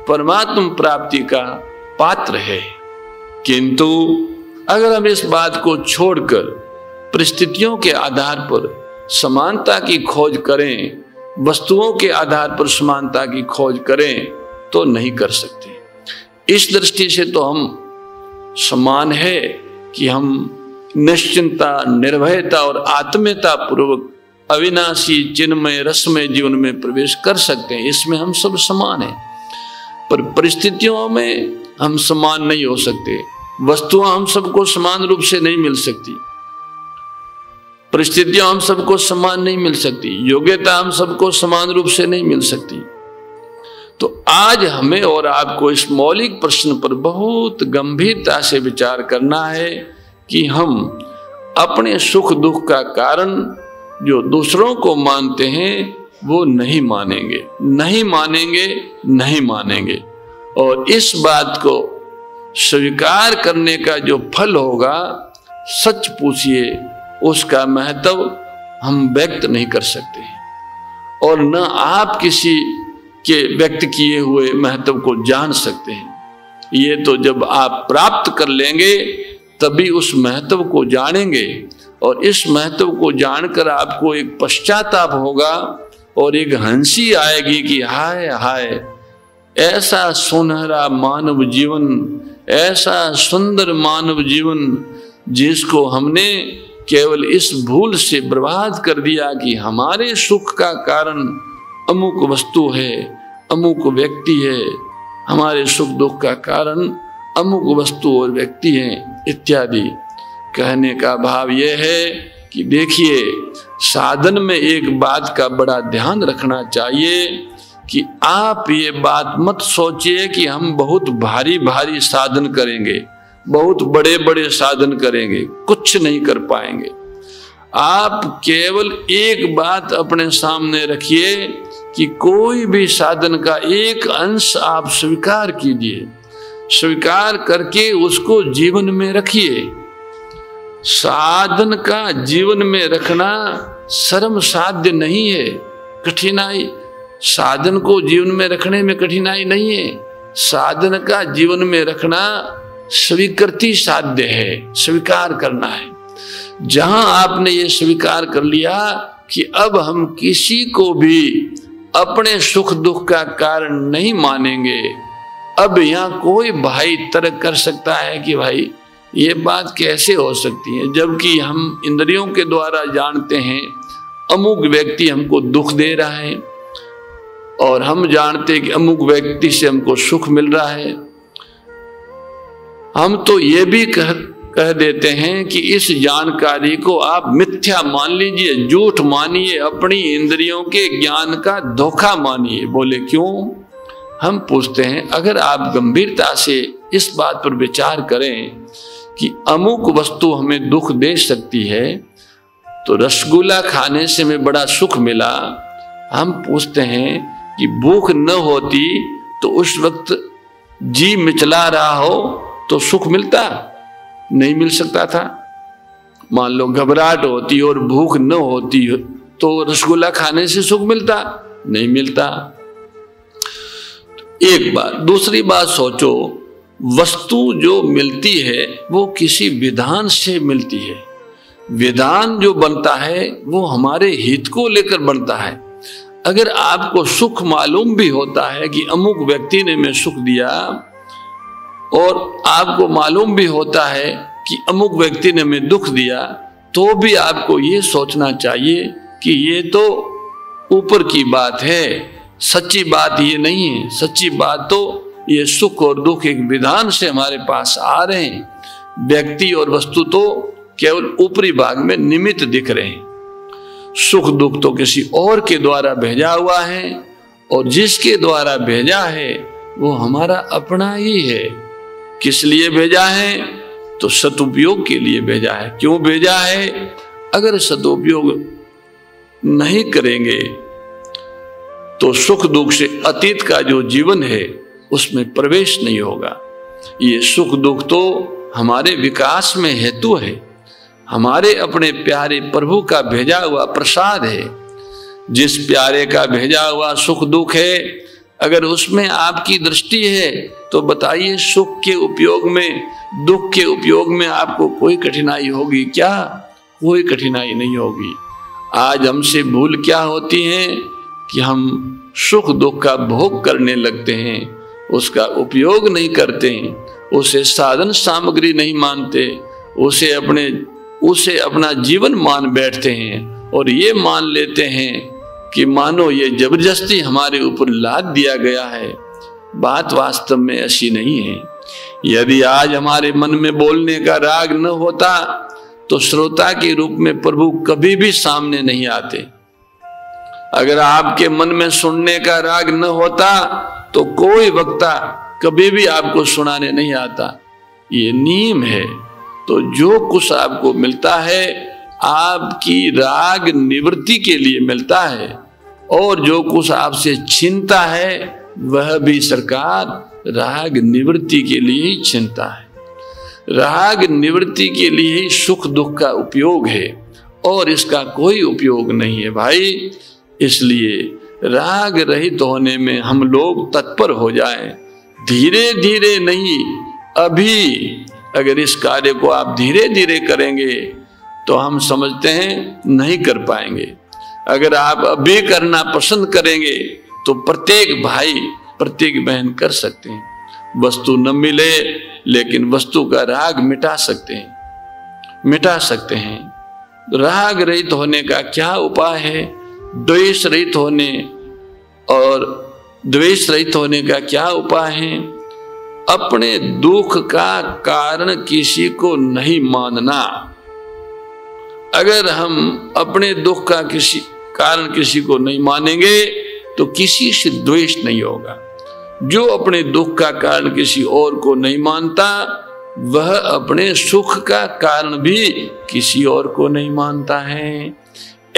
परमात्म प्राप्ति का पात्र है। किंतु अगर हम इस बात को छोड़कर परिस्थितियों के आधार पर समानता की खोज करें, वस्तुओं के आधार पर समानता की खोज करें, तो नहीं कर सकते। इस दृष्टि से तो हम समान है कि हम निश्चिंता, निर्भयता और आत्मीयता पूर्वक अविनाशी चिन्मय रसमय जीवन में प्रवेश कर सकते हैं। इसमें हम सब समान हैं। पर परिस्थितियों में हम समान नहीं हो सकते। वस्तुआं हम सबको समान रूप से नहीं मिल सकती, परिस्थितियां हम सबको समान नहीं मिल सकती, योग्यता हम सबको समान रूप से नहीं मिल सकती। तो आज हमें और आपको इस मौलिक प्रश्न पर बहुत गंभीरता से विचार करना है कि हम अपने सुख दुख का कारण जो दूसरों को मानते हैं वो नहीं मानेंगे, नहीं मानेंगे, नहीं मानेंगे। और इस बात को स्वीकार करने का जो फल होगा, सच पूछिए उसका महत्व हम व्यक्त नहीं कर सकते, और न आप किसी के व्यक्त किए हुए महत्व को जान सकते हैं। ये तो जब आप प्राप्त कर लेंगे तभी उस महत्व को जानेंगे, और इस महत्व को जानकर आपको एक पश्चाताप होगा और एक हंसी आएगी कि हाय हाय, ऐसा सुनहरा मानव जीवन, ऐसा सुंदर मानव जीवन जिसको हमने केवल इस भूल से बर्बाद कर दिया कि हमारे सुख का कारण अमुक वस्तु है, अमुक व्यक्ति है, हमारे सुख दुख का कारण अमुक वस्तु और व्यक्ति हैं इत्यादि। कहने का भाव यह है कि देखिए, साधन में एक बात का बड़ा ध्यान रखना चाहिए कि आप ये बात मत सोचिए कि हम बहुत भारी भारी साधन करेंगे, बहुत बड़े बड़े साधन करेंगे, कुछ नहीं कर पाएंगे। आप केवल एक बात अपने सामने रखिए कि कोई भी साधन का एक अंश आप स्वीकार कीजिए, स्वीकार करके उसको जीवन में रखिए। साधन का जीवन में रखना श्रम साध्य नहीं है, कठिनाई साधन को जीवन में रखने में कठिनाई नहीं है। साधन का जीवन में रखना स्वीकृति साध्य है, स्वीकार करना है। जहां आपने ये स्वीकार कर लिया कि अब हम किसी को भी अपने सुख दुख का कारण नहीं मानेंगे, अब यहाँ कोई भाई तर्क कर सकता है कि भाई ये बात कैसे हो सकती है, जबकि हम इंद्रियों के द्वारा जानते हैं अमुक व्यक्ति हमको दुख दे रहा है, और हम जानते हैं कि अमुक व्यक्ति से हमको सुख मिल रहा है। हम तो ये भी कह देते हैं कि इस जानकारी को आप मिथ्या मान लीजिए, झूठ मानिए, अपनी इंद्रियों के ज्ञान का धोखा मानिए। बोले क्यों? हम पूछते हैं, अगर आप गंभीरता से इस बात पर विचार करें कि अमुक वस्तु हमें दुख दे सकती है, तो रसगुल्ला खाने से हमें बड़ा सुख मिला। हम पूछते हैं कि भूख न होती तो उस वक्त जी मिचला रहा हो तो सुख मिलता? नहीं मिल सकता था। मान लो घबराहट होती और भूख न होती तो रसगुल्ला खाने से सुख मिलता? नहीं मिलता। एक बात। दूसरी बात सोचो, वस्तु जो मिलती है वो किसी विधान से मिलती है। विधान जो बनता है वो हमारे हित को लेकर बनता है। अगर आपको सुख मालूम भी होता है कि अमुक व्यक्ति ने हमें सुख दिया, और आपको मालूम भी होता है कि अमुक व्यक्ति ने हमें दुख दिया, तो भी आपको ये सोचना चाहिए कि ये तो ऊपर की बात है, सच्ची बात ये नहीं है। सच्ची बात तो ये सुख और दुख एक विधान से हमारे पास आ रहे हैं। व्यक्ति और वस्तु तो केवल ऊपरी भाग में निमित्त दिख रहे हैं। सुख दुख तो किसी और के द्वारा भेजा हुआ है, और जिसके द्वारा भेजा है वो हमारा अपना ही है। किस लिए भेजा है? तो सदुपयोग के लिए भेजा है। क्यों भेजा है? अगर सदुपयोग नहीं करेंगे तो सुख दुख से अतीत का जो जीवन है उसमें प्रवेश नहीं होगा। ये सुख दुख तो हमारे विकास में हेतु है, हमारे अपने प्यारे प्रभु का भेजा हुआ प्रसाद है। जिस प्यारे का भेजा हुआ सुख दुख है, अगर उसमें आपकी दृष्टि है तो बताइए सुख के उपयोग में, दुख के उपयोग में आपको कोई कठिनाई होगी क्या? कोई कठिनाई नहीं होगी। आज हमसे भूल क्या होती है कि हम सुख दुख का भोग करने लगते हैं, उसका उपयोग नहीं करते हैं, उसे साधन सामग्री नहीं मानते, उसे अपना जीवन मान बैठते हैं और ये मान लेते हैं कि मानो ये जबरदस्ती हमारे ऊपर लाद दिया गया है। बात वास्तव में ऐसी नहीं है। यदि आज हमारे मन में बोलने का राग न होता तो श्रोता के रूप में प्रभु कभी भी सामने नहीं आते। अगर आपके मन में सुनने का राग न होता तो कोई वक्ता कभी भी आपको सुनाने नहीं आता। ये नियम है। तो जो कुछ आपको मिलता है आपकी राग निवृत्ति के लिए मिलता है, और जो कुछ आपसे छीनता है वह भी सरकार राग निवृत्ति के लिए ही छीनता है। राग निवृत्ति के लिए ही सुख दुख का उपयोग है, और इसका कोई उपयोग नहीं है भाई। इसलिए राग रहित होने में हम लोग तत्पर हो जाएं, धीरे धीरे नहीं, अभी। अगर इस कार्य को आप धीरे धीरे करेंगे तो हम समझते हैं नहीं कर पाएंगे। अगर आप अभी करना पसंद करेंगे तो प्रत्येक भाई प्रत्येक बहन कर सकते हैं। वस्तु न मिले लेकिन वस्तु का राग मिटा सकते हैं। राग रहित होने का क्या उपाय है? द्वेष रहित होने और द्वेष रहित होने का क्या उपाय है? अपने दुख का कारण किसी को नहीं मानना। अगर हम अपने दुख का कारण किसी को नहीं मानेंगे तो किसी से द्वेष नहीं होगा। जो अपने दुख का कारण किसी और को नहीं मानता वह अपने सुख का कारण भी किसी और को नहीं मानता है।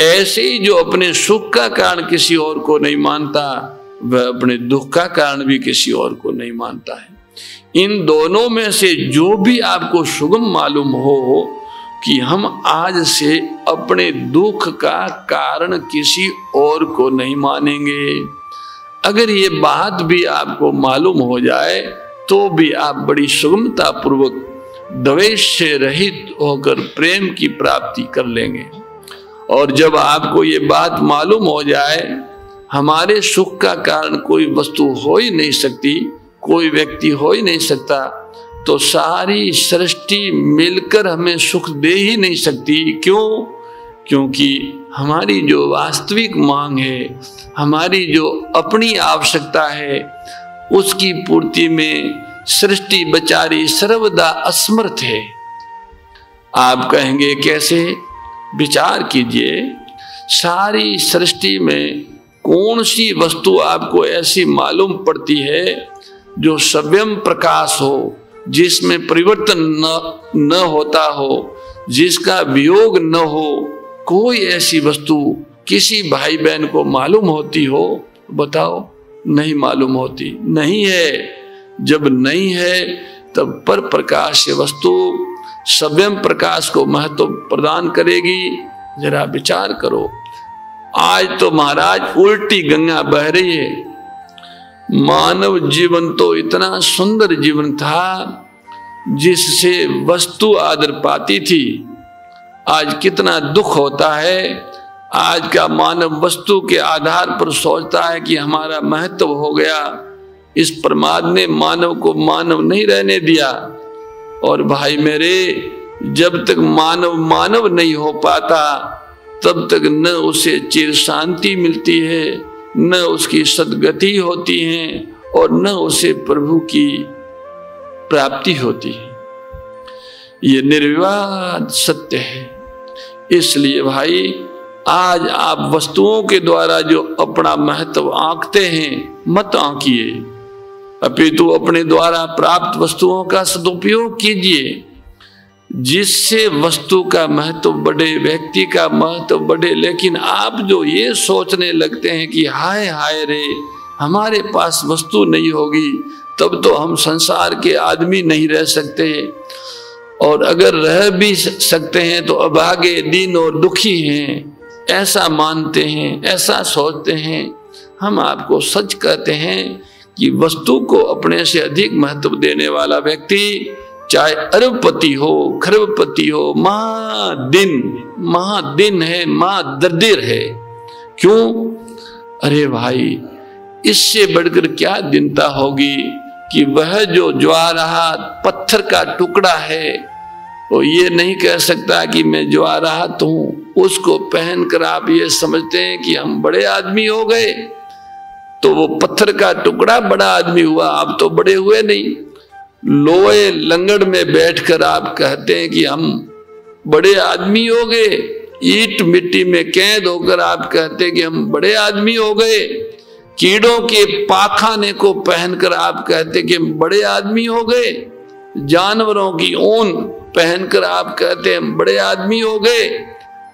ऐसे ही जो अपने सुख का कारण किसी और को नहीं मानता वह अपने दुख का कारण भी किसी और को नहीं मानता है। इन दोनों में से जो भी आपको सुगम मालूम हो कि हम आज से अपने दुख का कारण किसी और को नहीं मानेंगे, अगर ये बात भी आपको मालूम हो जाए तो भी आप बड़ी सुगमता पूर्वक द्वेष से रहित होकर प्रेम की प्राप्ति कर लेंगे। और जब आपको ये बात मालूम हो जाए हमारे सुख का कारण कोई वस्तु हो ही नहीं सकती, कोई व्यक्ति हो ही नहीं सकता, तो सारी सृष्टि मिलकर हमें सुख दे ही नहीं सकती। क्यों? क्योंकि हमारी जो वास्तविक मांग है, हमारी जो अपनी आवश्यकता है, उसकी पूर्ति में सृष्टि बेचारी सर्वदा असमर्थ है। आप कहेंगे कैसे? विचार कीजिए, सारी सृष्टि में कौन सी वस्तु आपको ऐसी मालूम पड़ती है जो स्वयं प्रकाश हो, जिसमें परिवर्तन न होता हो, जिसका वियोग न हो? कोई ऐसी वस्तु किसी भाई बहन को मालूम होती हो? बताओ, नहीं मालूम होती। नहीं है। जब नहीं है तब पर प्रकाश वस्तु स्वयं प्रकाश को महत्व प्रदान करेगी। जरा विचार करो। आज तो महाराज उल्टी गंगा बह रही है। मानव जीवन तो इतना सुंदर जीवन था जिससे वस्तु आदर पाती थी। आज कितना दुख होता है। आज का मानव वस्तु के आधार पर सोचता है कि हमारा महत्व हो गया। इस प्रमाद ने मानव को मानव नहीं रहने दिया। और भाई मेरे, जब तक मानव मानव नहीं हो पाता तब तक न उसे चिर शांति मिलती है, न उसकी सद्गति होती है, और न उसे प्रभु की प्राप्ति होती है। ये निर्विवाद सत्य है। इसलिए भाई आज आप वस्तुओं के द्वारा जो अपना महत्व आंकते हैं मत आंकिए, अपितु अपने द्वारा प्राप्त वस्तुओं का सदुपयोग कीजिए, जिससे वस्तु का महत्व बढ़े, व्यक्ति का महत्व बढ़े। लेकिन आप जो ये सोचने लगते हैं कि हाय हाय रे हमारे पास वस्तु नहीं होगी तब तो हम संसार के आदमी नहीं रह सकते, और अगर रह भी सकते हैं तो अभागे, दीन और दुखी हैं, ऐसा मानते हैं, ऐसा सोचते हैं। हम आपको सच कहते हैं कि वस्तु को अपने से अधिक महत्व देने वाला व्यक्ति चाहे अरबपति हो, खरबपति हो, महादिन है, महादर्दिर है। क्यों? अरे भाई इससे बढ़कर क्या दीनता होगी कि वह जो ज्वाराहत पत्थर का टुकड़ा है वो ये नहीं कह सकता कि मैं ज्वाराहत हूं। उसको पहनकर आप ये समझते हैं कि हम बड़े आदमी हो गए, तो वो पत्थर का टुकड़ा बड़ा आदमी हुआ, आप तो बड़े हुए नहीं। लोहे लंगड़ में बैठकर आप कहते हैं कि हम बड़े आदमी हो गए, ईंट मिट्टी में कैद होकर आप कहते हैं कि हम बड़े आदमी हो गए, कीड़ों के पाखाने को पहनकर आप कहते हैं कि हम बड़े आदमी हो गए, जानवरों की ऊन पहनकर आप कहते हैं हम बड़े आदमी हो गए,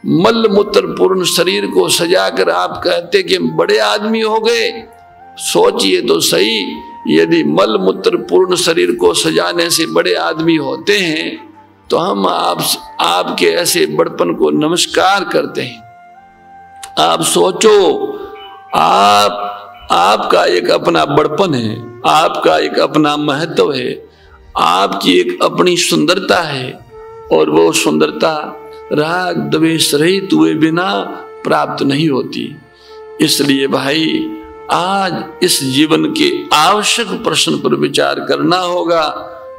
मल मूत्र पूर्ण शरीर को सजाकर आप कहते कि हम बड़े आदमी हो गए। सोचिए तो सही, यदि मल मूत्र पूर्ण शरीर को सजाने से बड़े आदमी होते हैं तो हम आपके ऐसे बड़पन को नमस्कार करते हैं। आप सोचो, आपका एक अपना बड़पन है, आपका एक अपना महत्व है, आपकी एक अपनी सुंदरता है, और वो सुंदरता राग द्वेष रहित हुए बिना प्राप्त नहीं होती। इसलिए भाई आज इस जीवन के आवश्यक प्रश्न पर विचार करना होगा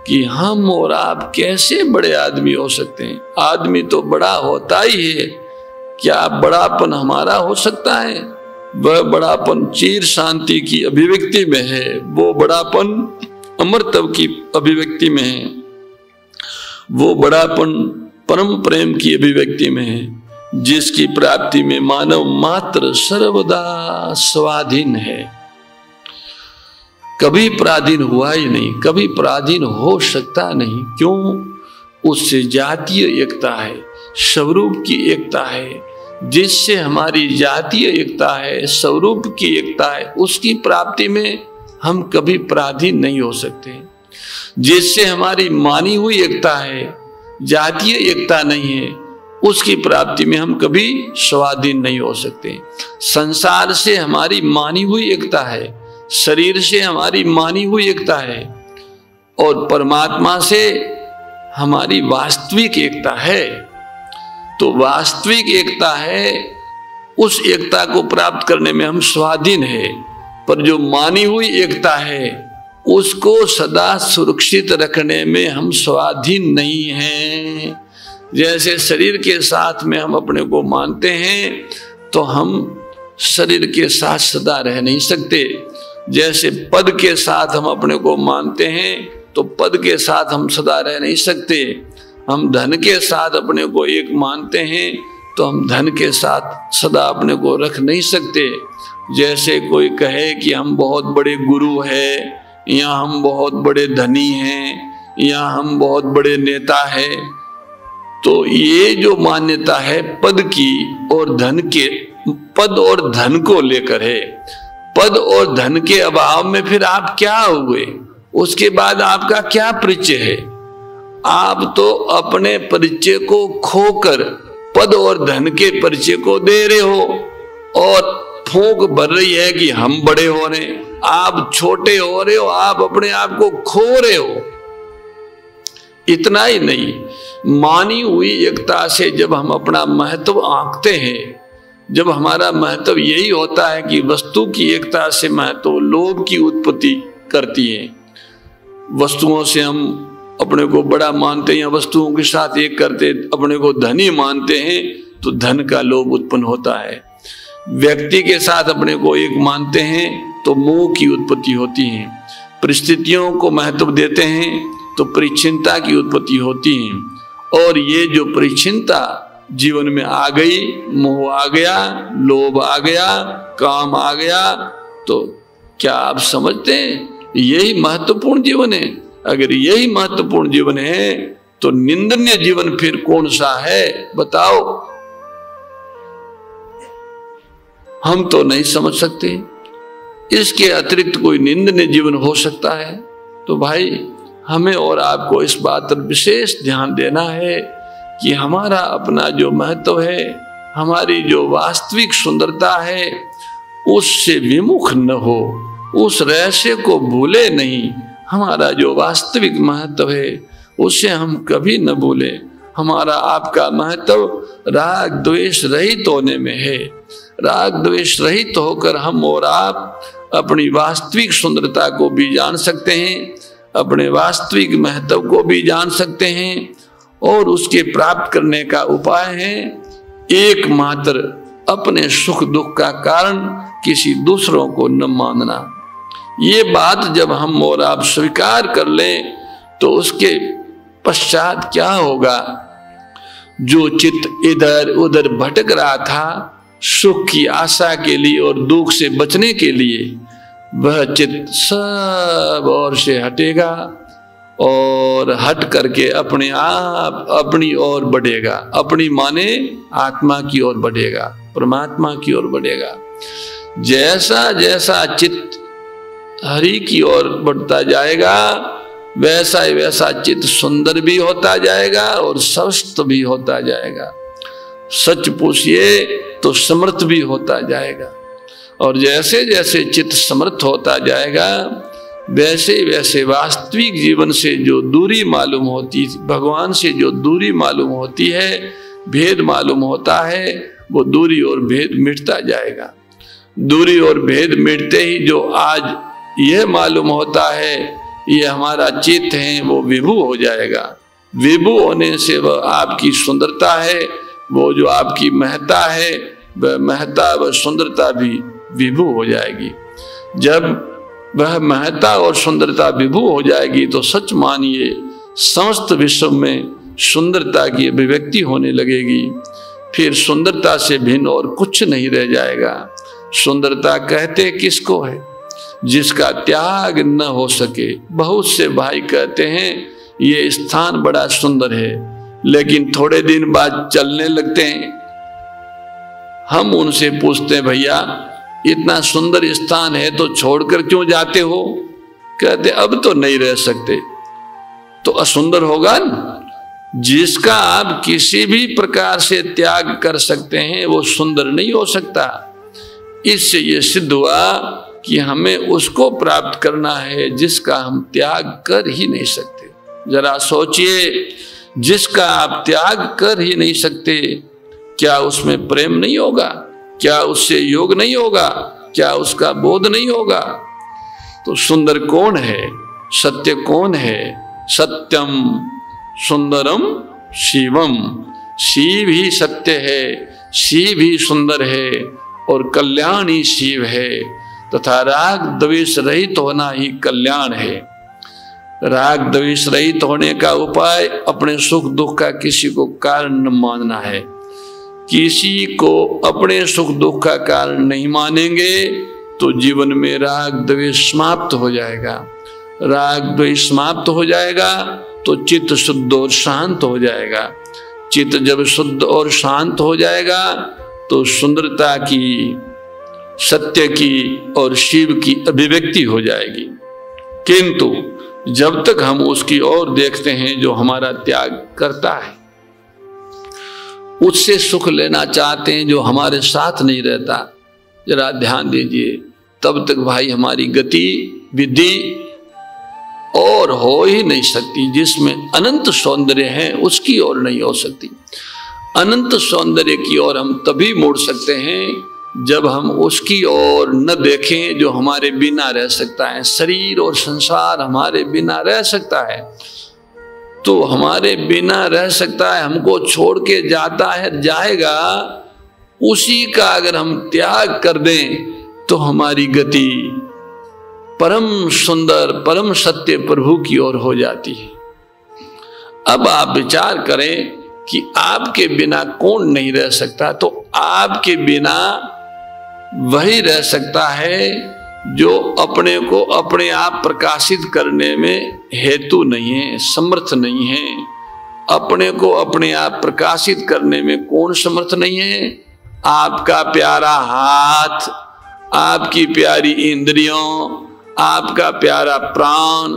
कि हम और आप कैसे बड़े आदमी हो सकते हैं। आदमी तो बड़ा होता ही है, क्या बड़ापन हमारा हो सकता है? वह बड़ापन चीर शांति की अभिव्यक्ति में है, वो बड़ापन अमरत्व की अभिव्यक्ति में है, वो बड़ापन परम प्रेम की अभिव्यक्ति में है, जिसकी प्राप्ति में मानव मात्र सर्वदा स्वाधीन है। कभी पराधीन हुआ ही नहीं, कभी पराधीन हो सकता नहीं। क्यों? उससे जातीय एकता है, स्वरूप की एकता है, जिससे हमारी जातीय एकता है, स्वरूप की एकता है, उसकी प्राप्ति में हम कभी पराधीन नहीं हो सकते। जिससे हमारी मानी हुई एकता है, जातीय एकता नहीं है, उसकी प्राप्ति में हम कभी स्वाधीन नहीं हो सकते। संसार से हमारी मानी हुई एकता है, शरीर से हमारी मानी हुई एकता है, और परमात्मा से हमारी वास्तविक एकता है। तो वास्तविक एकता है, उस एकता को प्राप्त करने में हम स्वाधीन है, पर जो मानी हुई एकता है उसको सदा सुरक्षित रखने में हम स्वाधीन नहीं हैं। जैसे शरीर के साथ में हम अपने को मानते हैं तो हम शरीर के साथ सदा रह नहीं सकते। जैसे पद के साथ हम अपने को मानते हैं तो पद के साथ हम सदा रह नहीं सकते। हम धन के साथ अपने को एक मानते हैं तो हम धन के साथ सदा अपने को रख नहीं सकते। जैसे कोई कहे कि हम बहुत बड़े गुरु हैं, या हम बहुत बड़े धनी हैं, या हम बहुत बड़े नेता हैं, तो ये जो मान्यता है पद की और धन के, पद और धन को लेकर है। पद और धन के अभाव में फिर आप क्या हुए? उसके बाद आपका क्या परिचय है? आप तो अपने परिचय को खोकर पद और धन के परिचय को दे रहे हो, और फूंक भर रही है कि हम बड़े हो रहे, आप छोटे हो रहे हो, आप अपने आप को खो रहे हो। इतना ही नहीं, मानी हुई एकता से जब हम अपना महत्व आंकते हैं, जब हमारा महत्व यही होता है कि वस्तु की एकता से महत्व लोभ की उत्पत्ति करती है। वस्तुओं से हम अपने को बड़ा मानते हैं, या वस्तुओं के साथ एक करते अपने को धनी मानते हैं तो धन का लोभ उत्पन्न होता है। व्यक्ति के साथ अपने को एक मानते हैं तो मोह की उत्पत्ति होती है। परिस्थितियों को महत्व देते हैं तो परिच्छिन्नता की उत्पत्ति होती है। और ये जो परिच्छिन्नता जीवन में आ गई, मोह आ गया, लोभ आ गया, काम आ गया, तो क्या आप समझते हैं यही महत्वपूर्ण जीवन है? अगर यही महत्वपूर्ण जीवन है तो निंदनीय जीवन फिर कौन सा है बताओ? हम तो नहीं समझ सकते। इसके अतिरिक्त कोई निंदनीय जीवन हो सकता है? तो भाई हमें और आपको इस बात पर विशेष ध्यान देना है कि हमारा अपना जो महत्व है, हमारी जो वास्तविक सुंदरता है, उससे विमुख न हो, उस रहस्य को भूले नहीं। हमारा जो वास्तविक महत्व है उसे हम कभी न भूले। हमारा आपका महत्व राग द्वेष रहित होने में है। राग द्वेष रहित होकर हम और आप अपनी वास्तविक सुंदरता को भी जान सकते हैं, अपने वास्तविक महत्व को भी जान सकते हैं, और उसके प्राप्त करने का उपाय है एकमात्र अपने सुख दुख का कारण किसी दूसरों को न मानना। ये बात जब हम और आप स्वीकार कर लें तो उसके पश्चात क्या होगा? जो चित्त इधर उधर भटक रहा था सुख की आशा के लिए और दुख से बचने के लिए, वह चित्त सब ओर से हटेगा और हट करके अपने आप अपनी ओर बढ़ेगा। अपनी माने आत्मा की ओर बढ़ेगा, परमात्मा की ओर बढ़ेगा। जैसा जैसा चित्त हरि की ओर बढ़ता जाएगा वैसा वैसा चित्त सुंदर भी होता जाएगा और स्वस्थ भी होता जाएगा। सच पूछिए तो समर्थ भी होता जाएगा। और जैसे जैसे चित्त समर्थ होता जाएगा वैसे वैसे वास्तविक जीवन से जो दूरी मालूम होती, भगवान से जो दूरी मालूम होती है, भेद मालूम होता है, वो दूरी और भेद मिटता जाएगा। दूरी और भेद मिटते ही जो आज यह मालूम होता है ये हमारा चित्त है, वो विभु हो जाएगा। विभु होने से वह आपकी सुंदरता है, वो जो आपकी महत्ता है, वह महत्ता व सुंदरता भी विभु हो जाएगी। जब वह महत्ता और सुंदरता विभु हो जाएगी तो सच मानिए समस्त विश्व में सुंदरता की अभिव्यक्ति होने लगेगी। फिर सुंदरता से भिन्न और कुछ नहीं रह जाएगा। सुंदरता कहते किसको है? जिसका त्याग न हो सके। बहुत से भाई कहते हैं ये स्थान बड़ा सुंदर है, लेकिन थोड़े दिन बाद चलने लगते हैं। हम उनसे पूछते हैं भैया इतना सुंदर स्थान है तो छोड़कर क्यों जाते हो? कहते अब तो नहीं रह सकते। तो असुंदर होगा न। जिसका आप किसी भी प्रकार से त्याग कर सकते हैं वो सुंदर नहीं हो सकता। इससे ये सिद्ध हुआ कि हमें उसको प्राप्त करना है जिसका हम त्याग कर ही नहीं सकते। जरा सोचिए, जिसका आप त्याग कर ही नहीं सकते, क्या उसमें प्रेम नहीं होगा? क्या उससे योग नहीं होगा? क्या उसका बोध नहीं होगा? तो सुंदर कौन है? सत्य कौन है? सत्यम सुंदरम शिवम। शिव ही सत्य है, शिव ही सुंदर है और कल्याण ही शिव है, तथा राग द्वेष रहित होना ही कल्याण है। राग द्वेष रहित होने का उपाय अपने सुख दुख का किसी को कारण न मानना है। किसी को अपने सुख दुख का कारण नहीं मानेंगे तो जीवन में राग द्वेष समाप्त हो जाएगा। राग द्वेष समाप्त हो जाएगा तो चित्त शुद्ध और शांत हो जाएगा। चित्त जब शुद्ध और शांत हो जाएगा तो सुंदरता की, सत्य की और शिव की अभिव्यक्ति हो जाएगी। किंतु जब तक हम उसकी ओर देखते हैं जो हमारा त्याग करता है, उससे सुख लेना चाहते हैं जो हमारे साथ नहीं रहता, जरा ध्यान दीजिए, तब तक भाई हमारी गति विधि और हो ही नहीं सकती। जिसमें अनंत सौंदर्य है उसकी ओर नहीं हो सकती। अनंत सौंदर्य की ओर हम तभी मुड़ सकते हैं जब हम उसकी ओर न देखें जो हमारे बिना रह सकता है। शरीर और संसार हमारे बिना रह सकता है तो हमारे बिना रह सकता है, हमको छोड़ के जाता है, जाएगा। उसी का अगर हम त्याग कर दें तो हमारी गति परम सुंदर परम सत्य प्रभु की ओर हो जाती है। अब आप विचार करें कि आपके बिना कौन नहीं रह सकता, तो आपके बिना वही रह सकता है जो अपने को अपने आप प्रकाशित करने में हेतु नहीं है, समर्थ नहीं है। अपने को अपने आप प्रकाशित करने में कौन समर्थ नहीं है? आपका प्यारा हाथ, आपकी प्यारी इंद्रियों, आपका प्यारा प्राण,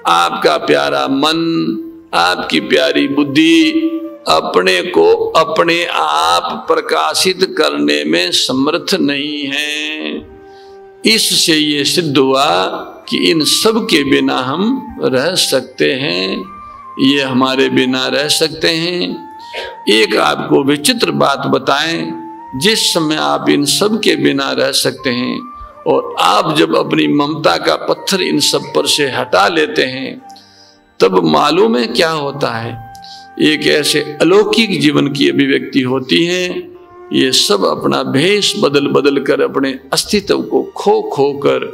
आपका प्यारा मन, आपकी प्यारी बुद्धि अपने को अपने आप प्रकाशित करने में समर्थ नहीं है। इससे ये सिद्ध हुआ कि इन सब के बिना हम रह सकते हैं, ये हमारे बिना रह सकते हैं। एक आपको विचित्र बात बताएं, जिस समय आप इन सब के बिना रह सकते हैं और आप जब अपनी ममता का पत्थर इन सब पर से हटा लेते हैं, तब मालूम है क्या होता है? एक ऐसे अलौकिक जीवन की अभिव्यक्ति होती है। ये सब अपना भेष बदल बदल कर अपने अस्तित्व को खो खो कर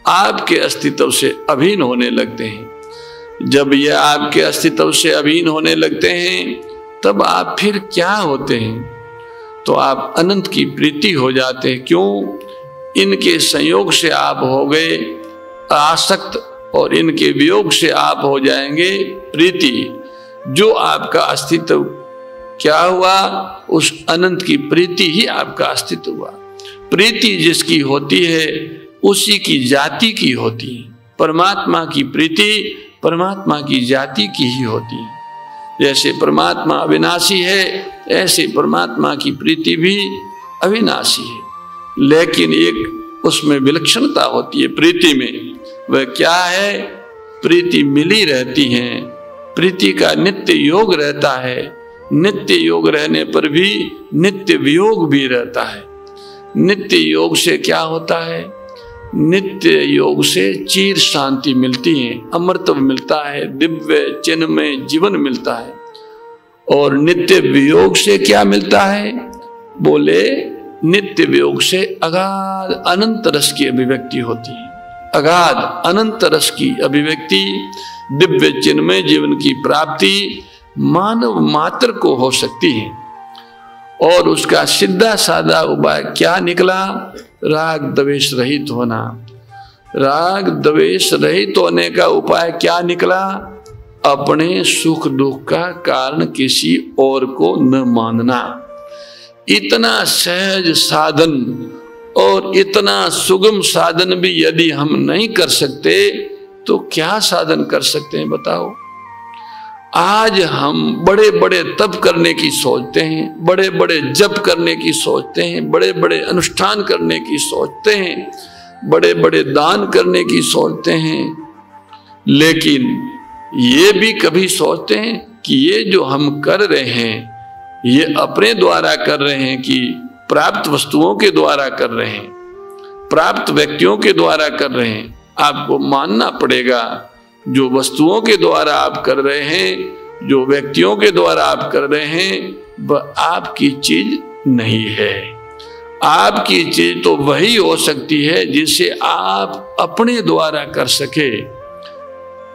आपके अस्तित्व से अभिन्न होने लगते हैं। जब ये आपके अस्तित्व से अभिन्न होने लगते हैं, तब आप फिर क्या होते हैं? तो आप अनंत की प्रीति हो जाते हैं। क्यों? इनके संयोग से आप हो गए आसक्त और इनके वियोग से आप हो जाएंगे प्रीति। जो आपका अस्तित्व क्या हुआ? उस अनंत की प्रीति ही आपका अस्तित्व हुआ। प्रीति जिसकी होती है उसी की जाति की होती है। परमात्मा की प्रीति परमात्मा की जाति की ही होती है। जैसे परमात्मा अविनाशी है, ऐसे परमात्मा की प्रीति भी अविनाशी है। लेकिन एक उसमें विलक्षणता होती है प्रीति में। वह क्या है? प्रीति मिली रहती है, प्रीति का नित्य योग रहता है। नित्य योग रहने पर भी नित्य वियोग भी रहता है। नित्य योग से क्या होता है? नित्य योग से चीर शांति मिलती है, अमृतत्व मिलता है, दिव्य चिन्मय जीवन मिलता है। और नित्य वियोग से क्या मिलता है? बोले नित्य वियोग से अगाध अनंत रस की अभिव्यक्ति होती है। अगाध अनंत रस की अभिव्यक्ति, दिव्य चिन्मय जीवन की प्राप्ति मानव मात्र को हो सकती है। और उसका सीधा साधा उपाय क्या निकला? राग द्वेष रहित होना। राग द्वेष रहित होने का उपाय क्या निकला? अपने सुख दुख का कारण किसी और को न मानना। इतना सहज साधन और इतना सुगम साधन भी यदि हम नहीं कर सकते तो क्या साधन कर सकते हैं बताओ? आज हम बड़े बड़े तप करने की सोचते हैं, बड़े बड़े जप करने की सोचते हैं, बड़े बड़े अनुष्ठान करने की सोचते हैं, बड़े बड़े दान करने की सोचते हैं। लेकिन ये भी कभी सोचते हैं कि ये जो हम कर रहे हैं ये अपने द्वारा कर रहे हैं कि प्राप्त वस्तुओं के द्वारा कर रहे हैं, प्राप्त व्यक्तियों के द्वारा कर रहे हैं? आपको मानना पड़ेगा जो वस्तुओं के द्वारा आप कर रहे हैं, जो व्यक्तियों के द्वारा आप कर रहे हैं, वह आपकी चीज नहीं है। आपकी चीज तो वही हो सकती है जिसे आप अपने द्वारा कर सके।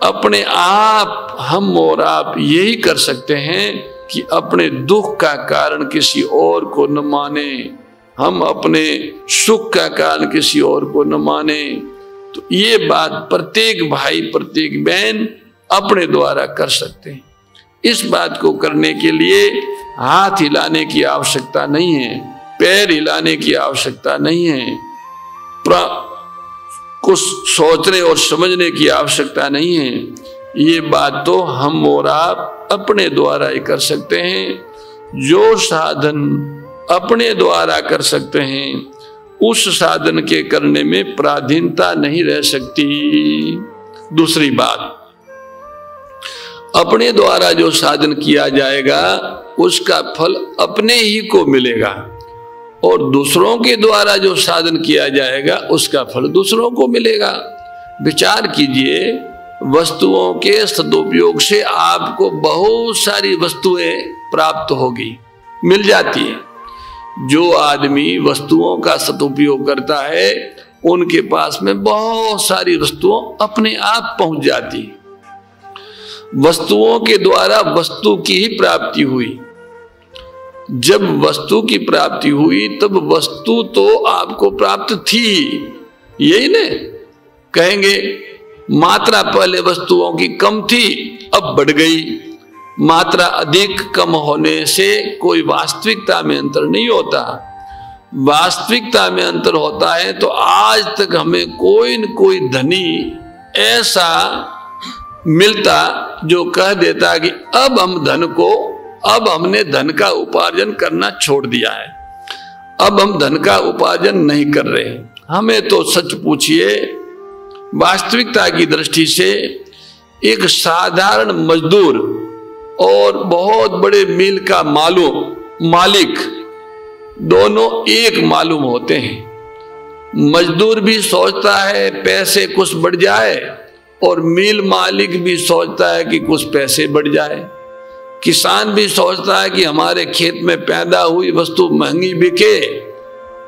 अपने आप हम और आप यही कर सकते हैं कि अपने दुख का कारण किसी और को न माने, हम अपने सुख का कारण किसी और को न माने। तो ये बात प्रत्येक भाई प्रत्येक बहन अपने द्वारा कर सकते हैं। इस बात को करने के लिए हाथ हिलाने की आवश्यकता नहीं है, पैर हिलाने की आवश्यकता नहीं है, कुछ सोचने और समझने की आवश्यकता नहीं है। ये बात तो हम और आप अपने द्वारा ही कर सकते हैं। जो साधन अपने द्वारा कर सकते हैं उस साधन के करने में पराधीनता नहीं रह सकती। दूसरी बात, अपने द्वारा जो साधन किया जाएगा उसका फल अपने ही को मिलेगा, और दूसरों के द्वारा जो साधन किया जाएगा उसका फल दूसरों को मिलेगा। विचार कीजिए, वस्तुओं के सदुपयोग से आपको बहुत सारी वस्तुएं प्राप्त होगी, मिल जाती है। जो आदमी वस्तुओं का सदुपयोग करता है उनके पास में बहुत सारी वस्तुएं अपने आप पहुंच जाती है। वस्तुओं के द्वारा वस्तु की ही प्राप्ति हुई। जब वस्तु की प्राप्ति हुई तब वस्तु तो आपको प्राप्त थी, यही न कहेंगे। मात्रा पहले वस्तुओं की कम थी, अब बढ़ गई। मात्रा अधिक कम होने से कोई वास्तविकता में अंतर नहीं होता। वास्तविकता में अंतर होता है तो आज तक हमें कोई न कोई धनी ऐसा मिलता जो कह देता कि अब हमने धन का उपार्जन करना छोड़ दिया है, अब हम धन का उपार्जन नहीं कर रहे। हमें तो सच पूछिए, वास्तविकता की दृष्टि से एक साधारण मजदूर और बहुत बड़े मिल का मालिक दोनों एक मालूम होते हैं। मजदूर भी सोचता है पैसे कुछ बढ़ जाए और मिल मालिक भी सोचता है कि कुछ पैसे बढ़ जाए। किसान भी सोचता है कि हमारे खेत में पैदा हुई वस्तु महंगी बिके,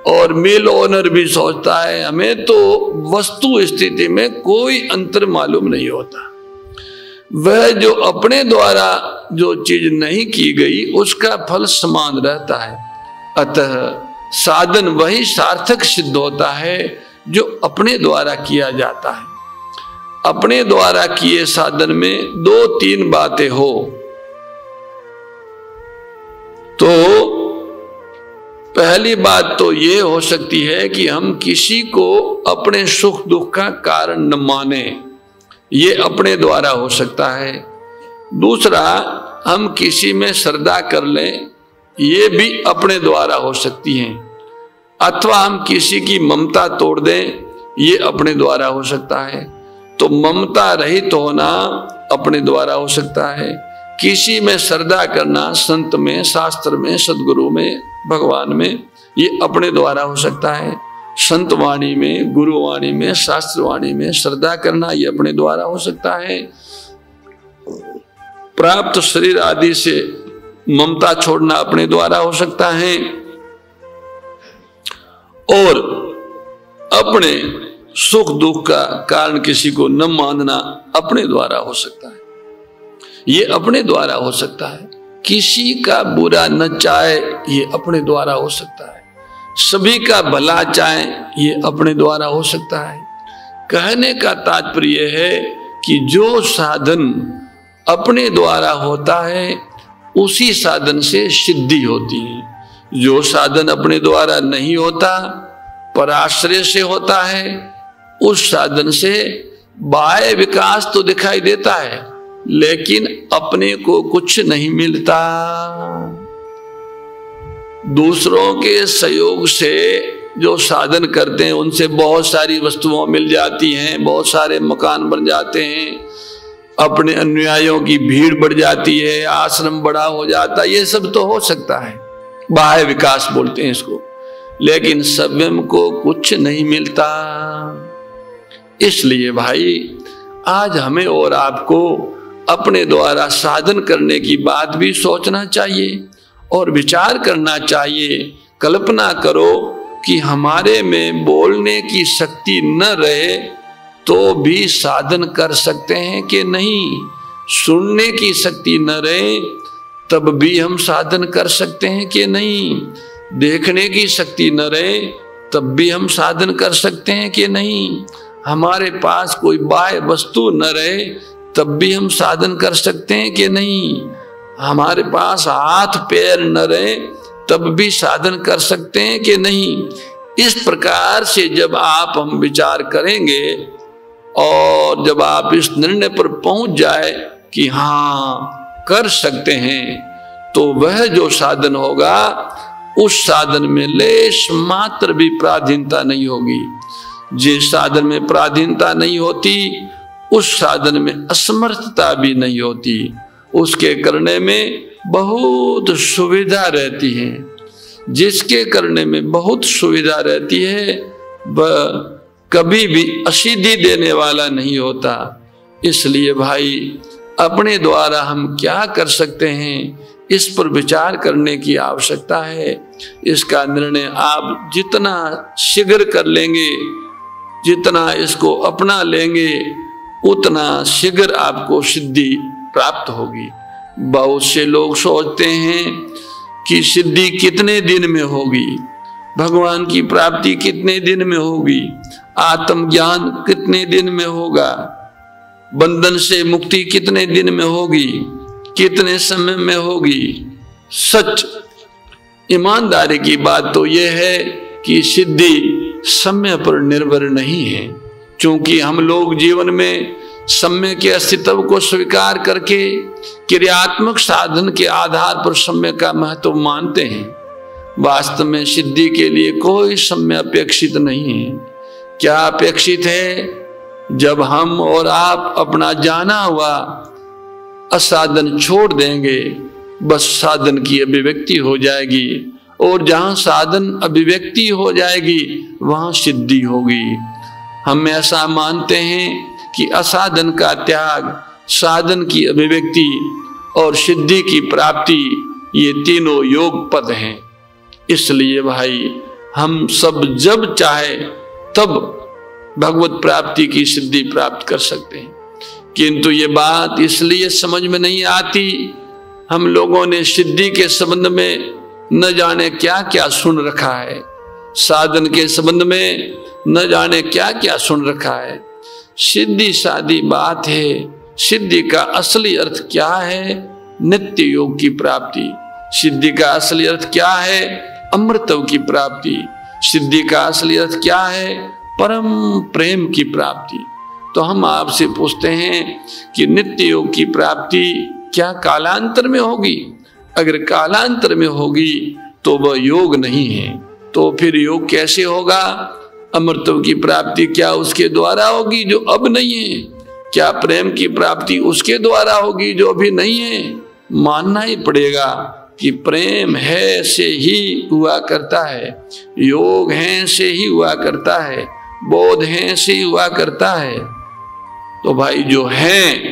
और मिल ओनर भी सोचता है। हमें तो वस्तु स्थिति में कोई अंतर मालूम नहीं होता। वह जो अपने द्वारा जो चीज नहीं की गई उसका फल समान रहता है। अतः साधन वही सार्थक सिद्ध होता है जो अपने द्वारा किया जाता है। अपने द्वारा किए साधन में 2-3 बातें हो तो पहली बात तो ये हो सकती है कि हम किसी को अपने सुख दुख का कारण न माने, ये अपने द्वारा हो सकता है। दूसरा, हम किसी में श्रद्धा कर लें, ये भी अपने द्वारा हो सकती है। अथवा हम किसी की ममता तोड़ दें, ये अपने द्वारा हो सकता है। तो ममता रहित होना अपने द्वारा हो सकता है। किसी में श्रद्धा करना, संत में, शास्त्र में, सदगुरु में, भगवान में, ये अपने द्वारा हो सकता है। संत वाणी में, गुरुवाणी में, शास्त्रवाणी में श्रद्धा करना, ये अपने द्वारा हो सकता है। प्राप्त शरीर आदि से ममता छोड़ना अपने द्वारा हो सकता है। और अपने सुख दुख का कारण किसी को न मानना अपने द्वारा हो सकता है, ये अपने द्वारा हो सकता है। किसी का बुरा न चाहे, ये अपने द्वारा हो सकता है। सभी का भला चाहे, ये अपने द्वारा हो सकता है। कहने का तात्पर्य है कि जो साधन अपने द्वारा होता है उसी साधन से सिद्धि होती है। जो साधन अपने द्वारा नहीं होता, पराश्रय से होता है, उस साधन से बाह्य विकास तो दिखाई देता है लेकिन अपने को कुछ नहीं मिलता। दूसरों के सहयोग से जो साधन करते हैं उनसे बहुत सारी वस्तुएं मिल जाती हैं, बहुत सारे मकान बन जाते हैं, अपने अनुयायियों की भीड़ बढ़ जाती है, आश्रम बड़ा हो जाता है, ये सब तो हो सकता है, बाह्य विकास बोलते हैं इसको। लेकिन स्वयं को कुछ नहीं मिलता। इसलिए भाई आज हमें और आपको अपने द्वारा साधन करने की बात भी सोचना चाहिए और विचार करना चाहिए। कल्पना करो कि हमारे में बोलने की शक्ति न रहे तो भी साधन कर सकते हैं कि नहीं, सुनने की शक्ति न रहे तब भी हम साधन कर सकते हैं कि नहीं, देखने की शक्ति न रहे तब भी हम साधन कर सकते हैं कि नहीं, हमारे पास कोई बाह्य वस्तु न रहे तब भी हम साधन कर सकते हैं कि नहीं, हमारे पास हाथ पैर न रहे तब भी साधन कर सकते हैं कि नहीं। इस प्रकार से जब आप हम विचार करेंगे और जब आप इस निर्णय पर पहुंच जाए कि हाँ कर सकते हैं, तो वह जो साधन होगा उस साधन में लेश मात्र भी पराधीनता नहीं होगी। जिस साधन में पराधीनता नहीं होती उस साधन में असमर्थता भी नहीं होती, उसके करने में बहुत सुविधा रहती है। जिसके करने में बहुत सुविधा रहती है वह कभी भी असिद्धि देने वाला नहीं होता। इसलिए भाई अपने द्वारा हम क्या कर सकते हैं इस पर विचार करने की आवश्यकता है। इसका निर्णय आप जितना शीघ्र कर लेंगे, जितना इसको अपना लेंगे, उतना शीघ्र आपको सिद्धि प्राप्त होगी। बहुत से लोग सोचते हैं कि सिद्धि कितने दिन में होगी, भगवान की प्राप्ति कितने दिन में होगी, आत्मज्ञान कितने दिन में होगा, बंधन से मुक्ति कितने दिन में होगी, कितने समय में होगी। सच ईमानदारी की बात तो यह है कि सिद्धि समय पर निर्भर नहीं है, क्योंकि हम लोग जीवन में समय के अस्तित्व को स्वीकार करके क्रियात्मक साधन के आधार पर समय का महत्व मानते हैं। वास्तव में सिद्धि के लिए कोई समय अपेक्षित नहीं है। क्या अपेक्षित है? जब हम और आप अपना जाना हुआ असाधन छोड़ देंगे, बस साधन की अभिव्यक्ति हो जाएगी, और जहां साधन अभिव्यक्ति हो जाएगी वहां सिद्धि होगी। हम ऐसा मानते हैं कि असाधन का त्याग, साधन की अभिव्यक्ति और सिद्धि की प्राप्ति, ये तीनों योग पद हैं। इसलिए भाई हम सब जब चाहे तब भगवत प्राप्ति की सिद्धि प्राप्त कर सकते हैं। किंतु ये बात इसलिए समझ में नहीं आती, हम लोगों ने सिद्धि के संबंध में न जाने क्या क्या सुन रखा है, साधन के संबंध में न जाने क्या क्या सुन रखा है। सिद्धि सादी बात है। सिद्धि का असली अर्थ क्या है? नित्य योग की प्राप्ति। सिद्धि का असली अर्थ क्या है? अमृतत्व की प्राप्ति। सिद्धि का असली अर्थ क्या है? परम प्रेम की प्राप्ति। तो हम आपसे पूछते हैं कि नित्य योग की प्राप्ति क्या कालांतर में होगी? अगर कालांतर में होगी तो वह योग नहीं है। तो फिर योग कैसे होगा? अमृतत्व की प्राप्ति क्या उसके द्वारा होगी जो अब नहीं है? क्या प्रेम की प्राप्ति उसके द्वारा होगी जो अभी नहीं है? मानना ही पड़ेगा कि प्रेम है से ही हुआ करता है, योग है से ही हुआ करता है, बोध है से ही हुआ करता है। तो भाई जो है,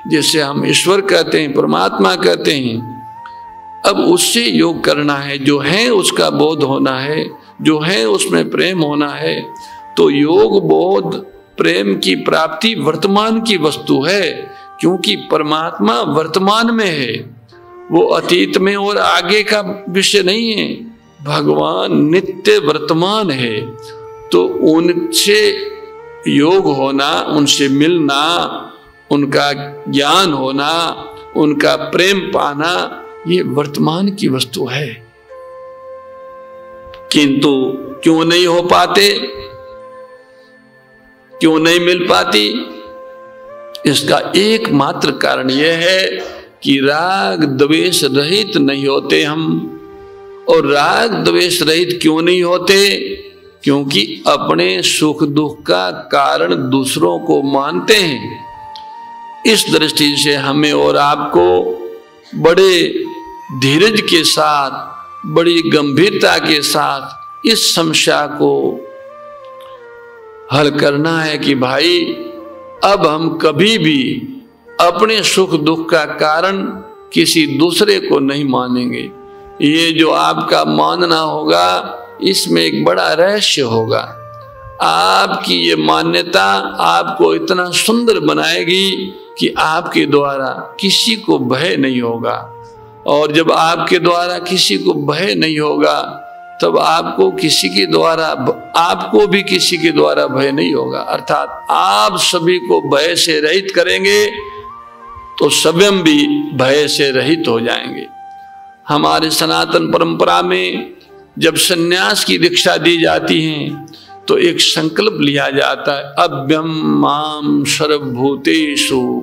जिसे हम ईश्वर कहते हैं, परमात्मा कहते हैं, अब उससे योग करना है। जो है उसका बोध होना है, जो है उसमें प्रेम होना है। तो योग बोध प्रेम की प्राप्ति वर्तमान की वस्तु है, क्योंकि परमात्मा वर्तमान में है, वो अतीत में और आगे का विषय नहीं है। भगवान नित्य वर्तमान है। तो उनसे योग होना, उनसे मिलना, उनका ज्ञान होना, उनका प्रेम पाना, ये वर्तमान की वस्तु है। किंतु क्यों नहीं हो पाते, क्यों नहीं मिल पाती? इसका एकमात्र कारण यह है कि राग द्वेष रहित नहीं होते हम। और राग द्वेष रहित क्यों नहीं होते? क्योंकि अपने सुख दुख का कारण दूसरों को मानते हैं। इस दृष्टि से हमें और आपको बड़े धीरज के साथ, बड़ी गंभीरता के साथ इस समस्या को हल करना है कि भाई अब हम कभी भी अपने सुख दुख का कारण किसी दूसरे को नहीं मानेंगे। ये जो आपका मानना होगा, इसमें एक बड़ा रहस्य होगा। आपकी ये मान्यता आपको इतना सुंदर बनाएगी कि आपके द्वारा किसी को भय नहीं होगा। और जब आपके द्वारा किसी को भय नहीं होगा, तब आपको किसी के द्वारा, आपको भी किसी के द्वारा भय नहीं होगा। अर्थात आप सभी को भय से रहित करेंगे तो स्वयं भी भय से रहित हो जाएंगे। हमारे सनातन परंपरा में जब सन्यास की दीक्षा दी जाती है तो एक संकल्प लिया जाता है, अभ्यम माम सर्वभूतेषु,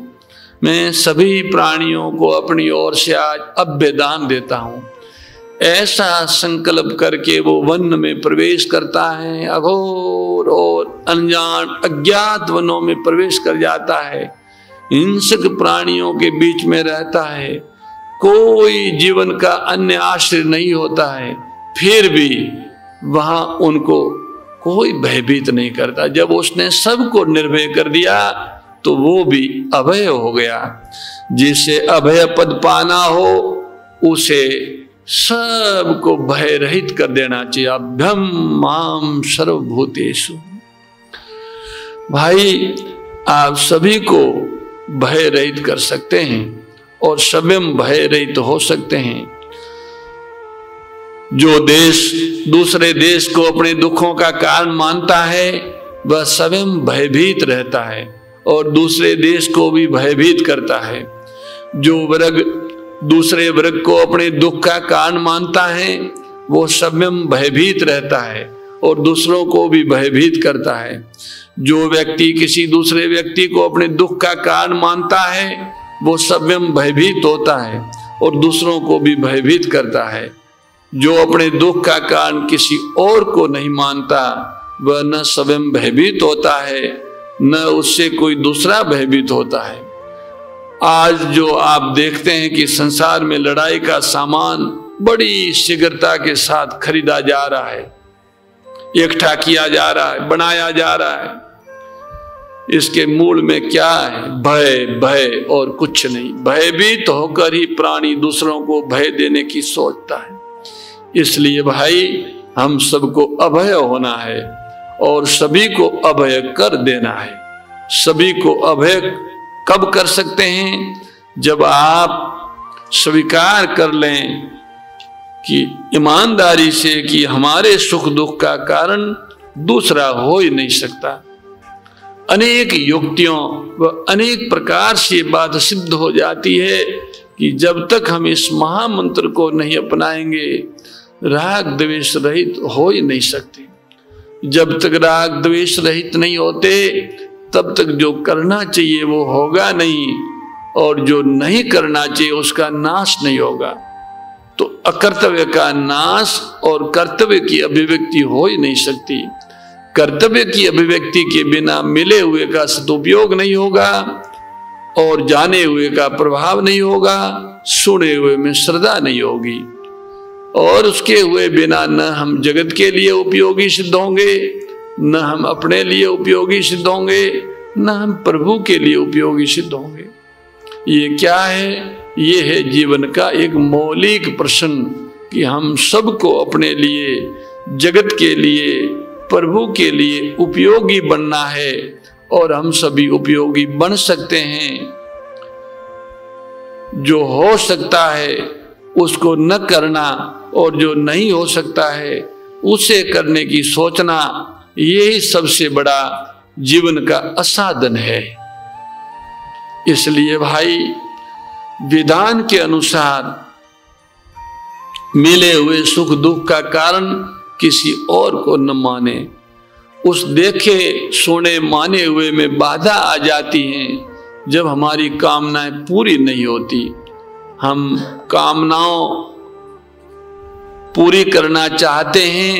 मैं सभी प्राणियों को अपनी ओर से आज अभ्य दान देता हूं। ऐसा संकल्प करके वो वन में प्रवेश करता है, अघोर और अनजान अज्ञात वनों में प्रवेश कर जाता है, हिंसक प्राणियों के बीच में रहता है, कोई जीवन का अन्य आश्रय नहीं होता है, फिर भी वहां उनको कोई भयभीत नहीं करता। जब उसने सबको निर्भय कर दिया तो वो भी अभय हो गया। जिसे अभय पद पाना हो उसे सबको भय रहित कर देना चाहिए। अभ्यम माम सर्वभूतेषु। भाई आप सभी को भय रहित कर सकते हैं। और स्वयं भय रहित हो सकते हैं। जो देश दूसरे देश को अपने दुखों का कारण मानता है वह स्वयं भयभीत रहता है और दूसरे देश को भी भयभीत करता है। जो वर्ग दूसरे वर्ग को अपने दुख का कारण मानता है वो स्वयं भयभीत रहता है और दूसरों को भी भयभीत करता है। जो व्यक्ति किसी दूसरे व्यक्ति को अपने दुख का कारण मानता है वो स्वयं भयभीत होता है और दूसरों को भी भयभीत करता है। जो अपने दुख का कारण किसी और को नहीं मानता वह न स्वयं भयभीत होता है न उससे कोई दूसरा भयभीत होता है। आज जो आप देखते हैं कि संसार में लड़ाई का सामान बड़ी शीघ्रता के साथ खरीदा जा रहा है, इकट्ठा किया जा रहा है, बनाया जा रहा है। इसके मूल में क्या है? भय, भय और कुछ नहीं। भयभीत होकर ही प्राणी दूसरों को भय देने की सोचता है। इसलिए भाई हम सबको अभय होना है और सभी को अभय कर देना है। सभी को अभय कब कर सकते हैं? जब आप स्वीकार कर लें कि ईमानदारी से कि हमारे सुख दुख का कारण दूसरा हो ही नहीं सकता। अनेक युक्तियों व अनेक प्रकार से बात सिद्ध हो जाती है कि जब तक हम इस महामंत्र को नहीं अपनाएंगे राग द्वेष रहित हो ही नहीं सकते। जब तक राग द्वेष रहित नहीं होते तब तक जो करना चाहिए वो होगा नहीं और जो नहीं करना चाहिए उसका नाश नहीं होगा। तो अकर्तव्य का नाश और कर्तव्य की अभिव्यक्ति हो ही नहीं सकती। कर्तव्य की अभिव्यक्ति के बिना मिले हुए का सदुपयोग नहीं होगा और जाने हुए का प्रभाव नहीं होगा, सुने हुए में श्रद्धा नहीं होगी और उसके हुए बिना न हम जगत के लिए उपयोगी सिद्ध होंगे, न हम अपने लिए उपयोगी सिद्ध होंगे, न हम प्रभु के लिए उपयोगी सिद्ध होंगे। ये क्या है? ये है जीवन का एक मौलिक प्रश्न कि हम सबको अपने लिए, जगत के लिए, प्रभु के लिए उपयोगी बनना है और हम सभी उपयोगी बन सकते हैं। जो हो सकता है उसको न करना और जो नहीं हो सकता है उसे करने की सोचना, यही सबसे बड़ा जीवन का असाधन है। इसलिए भाई विधान के अनुसार मिले हुए सुख दुख का कारण किसी और को न माने। उस देखे सुने माने हुए में बाधा आ जाती है जब हमारी कामनाएं पूरी नहीं होती। हम कामनाओं पूरी करना चाहते हैं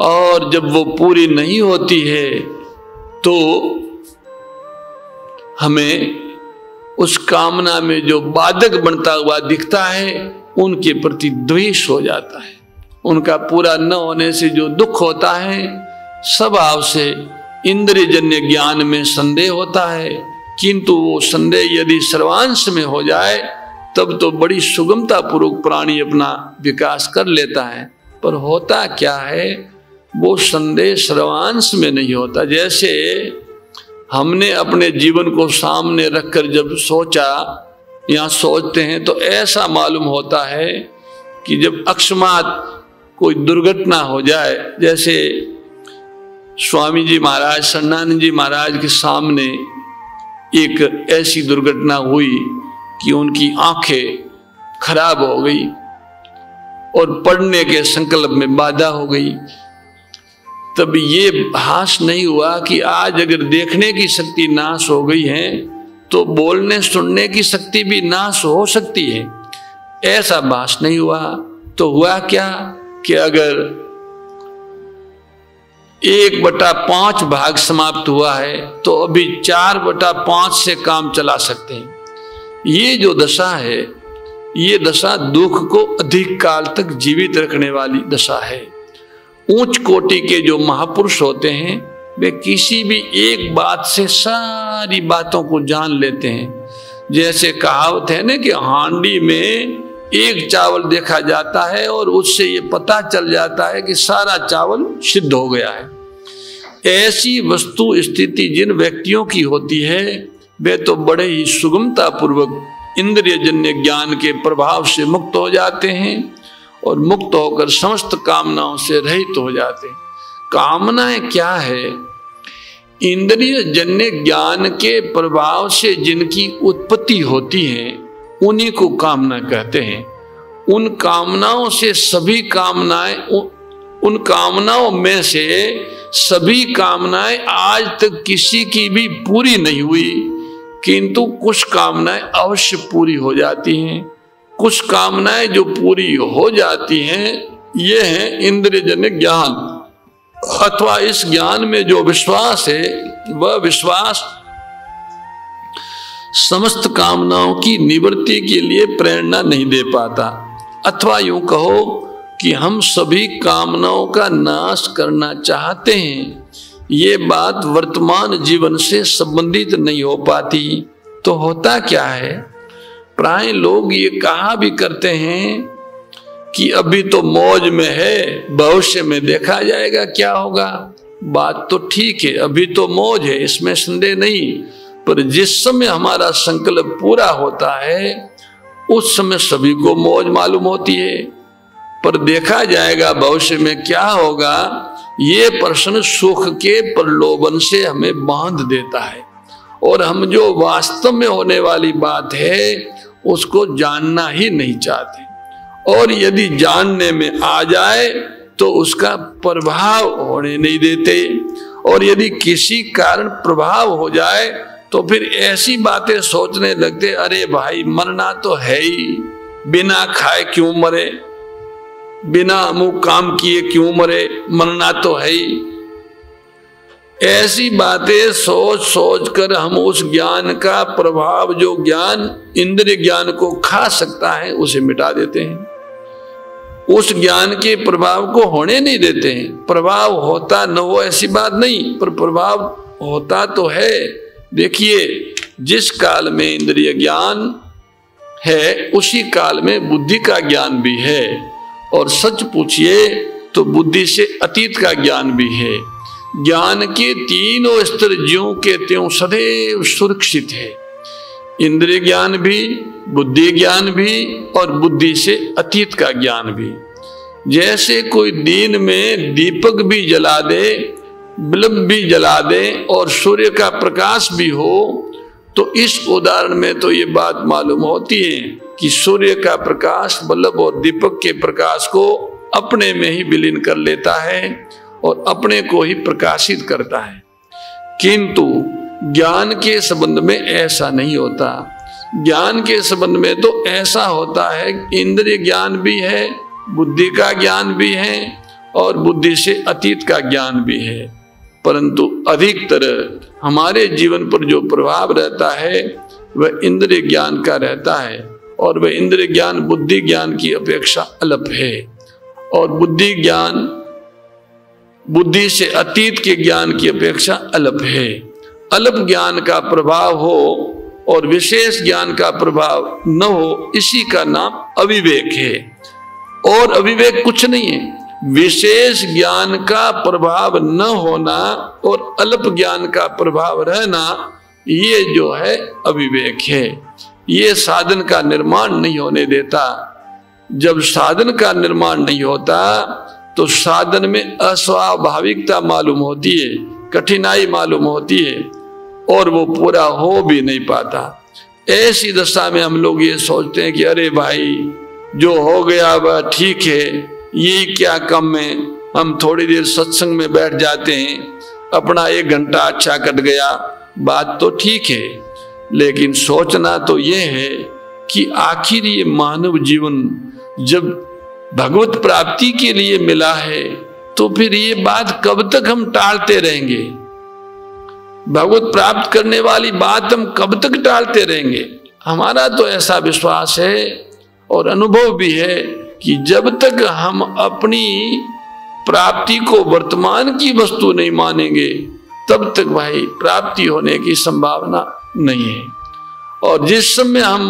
और जब वो पूरी नहीं होती है तो हमें उस कामना में जो बाधक बनता हुआ दिखता है उनके प्रति द्वेष हो जाता है। उनका पूरा न होने से जो दुख होता है स्वभाव से इंद्रियजन्य ज्ञान में संदेह होता है, किंतु वो संदेह यदि सर्वांश में हो जाए तब तो बड़ी सुगमता पूर्वक प्राणी अपना विकास कर लेता है। पर होता क्या है, वो संदेह सर्वांश में नहीं होता। जैसे हमने अपने जीवन को सामने रखकर जब सोचा या सोचते हैं तो ऐसा मालूम होता है कि जब अकस्मात कोई दुर्घटना हो जाए, जैसे स्वामी जी महाराज, सन्नानंद जी महाराज के सामने एक ऐसी दुर्घटना हुई कि उनकी आंखें खराब हो गई और पढ़ने के संकल्प में बाधा हो गई। तब ये भास नहीं हुआ कि आज अगर देखने की शक्ति नाश हो गई है तो बोलने सुनने की शक्ति भी नाश हो सकती है, ऐसा भास नहीं हुआ। तो हुआ क्या कि अगर 1/5 भाग समाप्त हुआ है तो अभी 4/5 से काम चला सकते हैं। ये जो दशा है, ये दशा दुख को अधिक काल तक जीवित रखने वाली दशा है। उच्च कोटि के जो महापुरुष होते हैं वे किसी भी एक बात से सारी बातों को जान लेते हैं। जैसे कहावत है ना कि हांडी में एक चावल देखा जाता है और उससे ये पता चल जाता है कि सारा चावल सिद्ध हो गया है। ऐसी वस्तु स्थिति जिन व्यक्तियों की होती है वे तो बड़े ही सुगमता पूर्वक इंद्रियजन्य ज्ञान के प्रभाव से मुक्त हो जाते हैं और मुक्त होकर समस्त कामनाओं से रहित हो जाते हैं। कामनाएं क्या है? इंद्रियजन्य ज्ञान के प्रभाव से जिनकी उत्पत्ति होती है उन्हीं को कामना कहते हैं। उन कामनाओं से सभी कामनाएं, उन कामनाओं में से सभी कामनाएं आज तक किसी की भी पूरी नहीं हुई, किंतु कुछ कामनाएं अवश्य पूरी हो जाती हैं। कुछ कामनाएं जो पूरी हो जाती हैं ये है इंद्रियजन्य ज्ञान, अथवा इस ज्ञान में जो विश्वास है वह विश्वास समस्त कामनाओं की निवृत्ति के लिए प्रेरणा नहीं दे पाता, अथवा यूं कहो कि हम सभी कामनाओं का नाश करना चाहते हैं, ये बात वर्तमान जीवन से संबंधित नहीं हो पाती। तो होता क्या है? प्राय लोग ये कहा भी करते हैं कि अभी तो मौज में है, भविष्य में देखा जाएगा क्या होगा। बात तो ठीक है, अभी तो मौज है, इसमें संदेह नहीं, पर जिस समय हमारा संकल्प पूरा होता है उस समय सभी को मौज मालूम होती है, पर देखा जाएगा भविष्य में क्या होगा, ये प्रश्न सुख के प्रलोभन से हमें बांध देता है और हम जो वास्तव में होने वाली बात है उसको जानना ही नहीं चाहते, और यदि जानने में आ जाए तो उसका प्रभाव होने नहीं देते, और यदि किसी कारण प्रभाव हो जाए तो फिर ऐसी बातें सोचने लगते, अरे भाई मरना तो है ही, बिना खाए क्यों मरे, बिना अमुक काम किए क्यों मरे, मरना तो है ही। ऐसी बातें सोच सोच कर हम उस ज्ञान का प्रभाव, जो ज्ञान इंद्रिय ज्ञान को खा सकता है, उसे मिटा देते हैं। उस ज्ञान के प्रभाव को होने नहीं देते हैं। प्रभाव होता न हो ऐसी बात नहीं, पर प्रभाव होता तो है। देखिए, जिस काल में इंद्रिय ज्ञान है उसी काल में बुद्धि का ज्ञान भी है, और सच पूछिए तो बुद्धि से अतीत का ज्ञान भी है। ज्ञान के तीनों स्तर ज्यों के त्यों सदैव सुरक्षित है, इंद्रिय ज्ञान भी, बुद्धि ज्ञान भी और बुद्धि से अतीत का ज्ञान भी। जैसे कोई दिन में दीपक भी जला दे, बल्ब भी जला दे और सूर्य का प्रकाश भी हो, तो इस उदाहरण में तो ये बात मालूम होती है कि सूर्य का प्रकाश बल्ब और दीपक के प्रकाश को अपने में ही विलीन कर लेता है और अपने को ही प्रकाशित करता है। किंतु ज्ञान के संबंध में ऐसा नहीं होता। ज्ञान के संबंध में तो ऐसा होता है, इंद्रिय ज्ञान भी है, बुद्धि का ज्ञान भी है और बुद्धि से अतीत का ज्ञान भी है, परंतु अधिकतर हमारे जीवन पर जो प्रभाव रहता है वह इंद्रिय ज्ञान का रहता है, और वह इंद्रिय ज्ञान बुद्धि ज्ञान की अपेक्षा अल्प है, और बुद्धि ज्ञान बुद्धि से अतीत के ज्ञान की अपेक्षा अल्प है। अल्प ज्ञान का प्रभाव हो और विशेष ज्ञान का प्रभाव न हो, इसी का नाम अविवेक है। और अविवेक कुछ नहीं है, विशेष ज्ञान का प्रभाव न होना और अल्प ज्ञान का प्रभाव रहना, ये जो है अविवेक है। ये साधन का निर्माण नहीं होने देता। जब साधन का निर्माण नहीं होता तो साधन में अस्वाभाविकता मालूम होती है, कठिनाई मालूम होती है और वो पूरा हो भी नहीं पाता। ऐसी दशा में हम लोग ये सोचते हैं कि अरे भाई जो हो गया वह ठीक है, ये क्या कम है, हम थोड़ी देर सत्संग में बैठ जाते हैं, अपना 1 घंटा अच्छा कट गया, बात तो ठीक है, लेकिन सोचना तो ये है कि आखिर ये मानव जीवन जब भगवत प्राप्ति के लिए मिला है तो फिर ये बात कब तक हम टालते रहेंगे? भगवत प्राप्त करने वाली बात हम कब तक टालते रहेंगे? हमारा तो ऐसा विश्वास है और अनुभव भी है कि जब तक हम अपनी प्राप्ति को वर्तमान की वस्तु नहीं मानेंगे तब तक भाई प्राप्ति होने की संभावना नहीं है। और जिस समय हम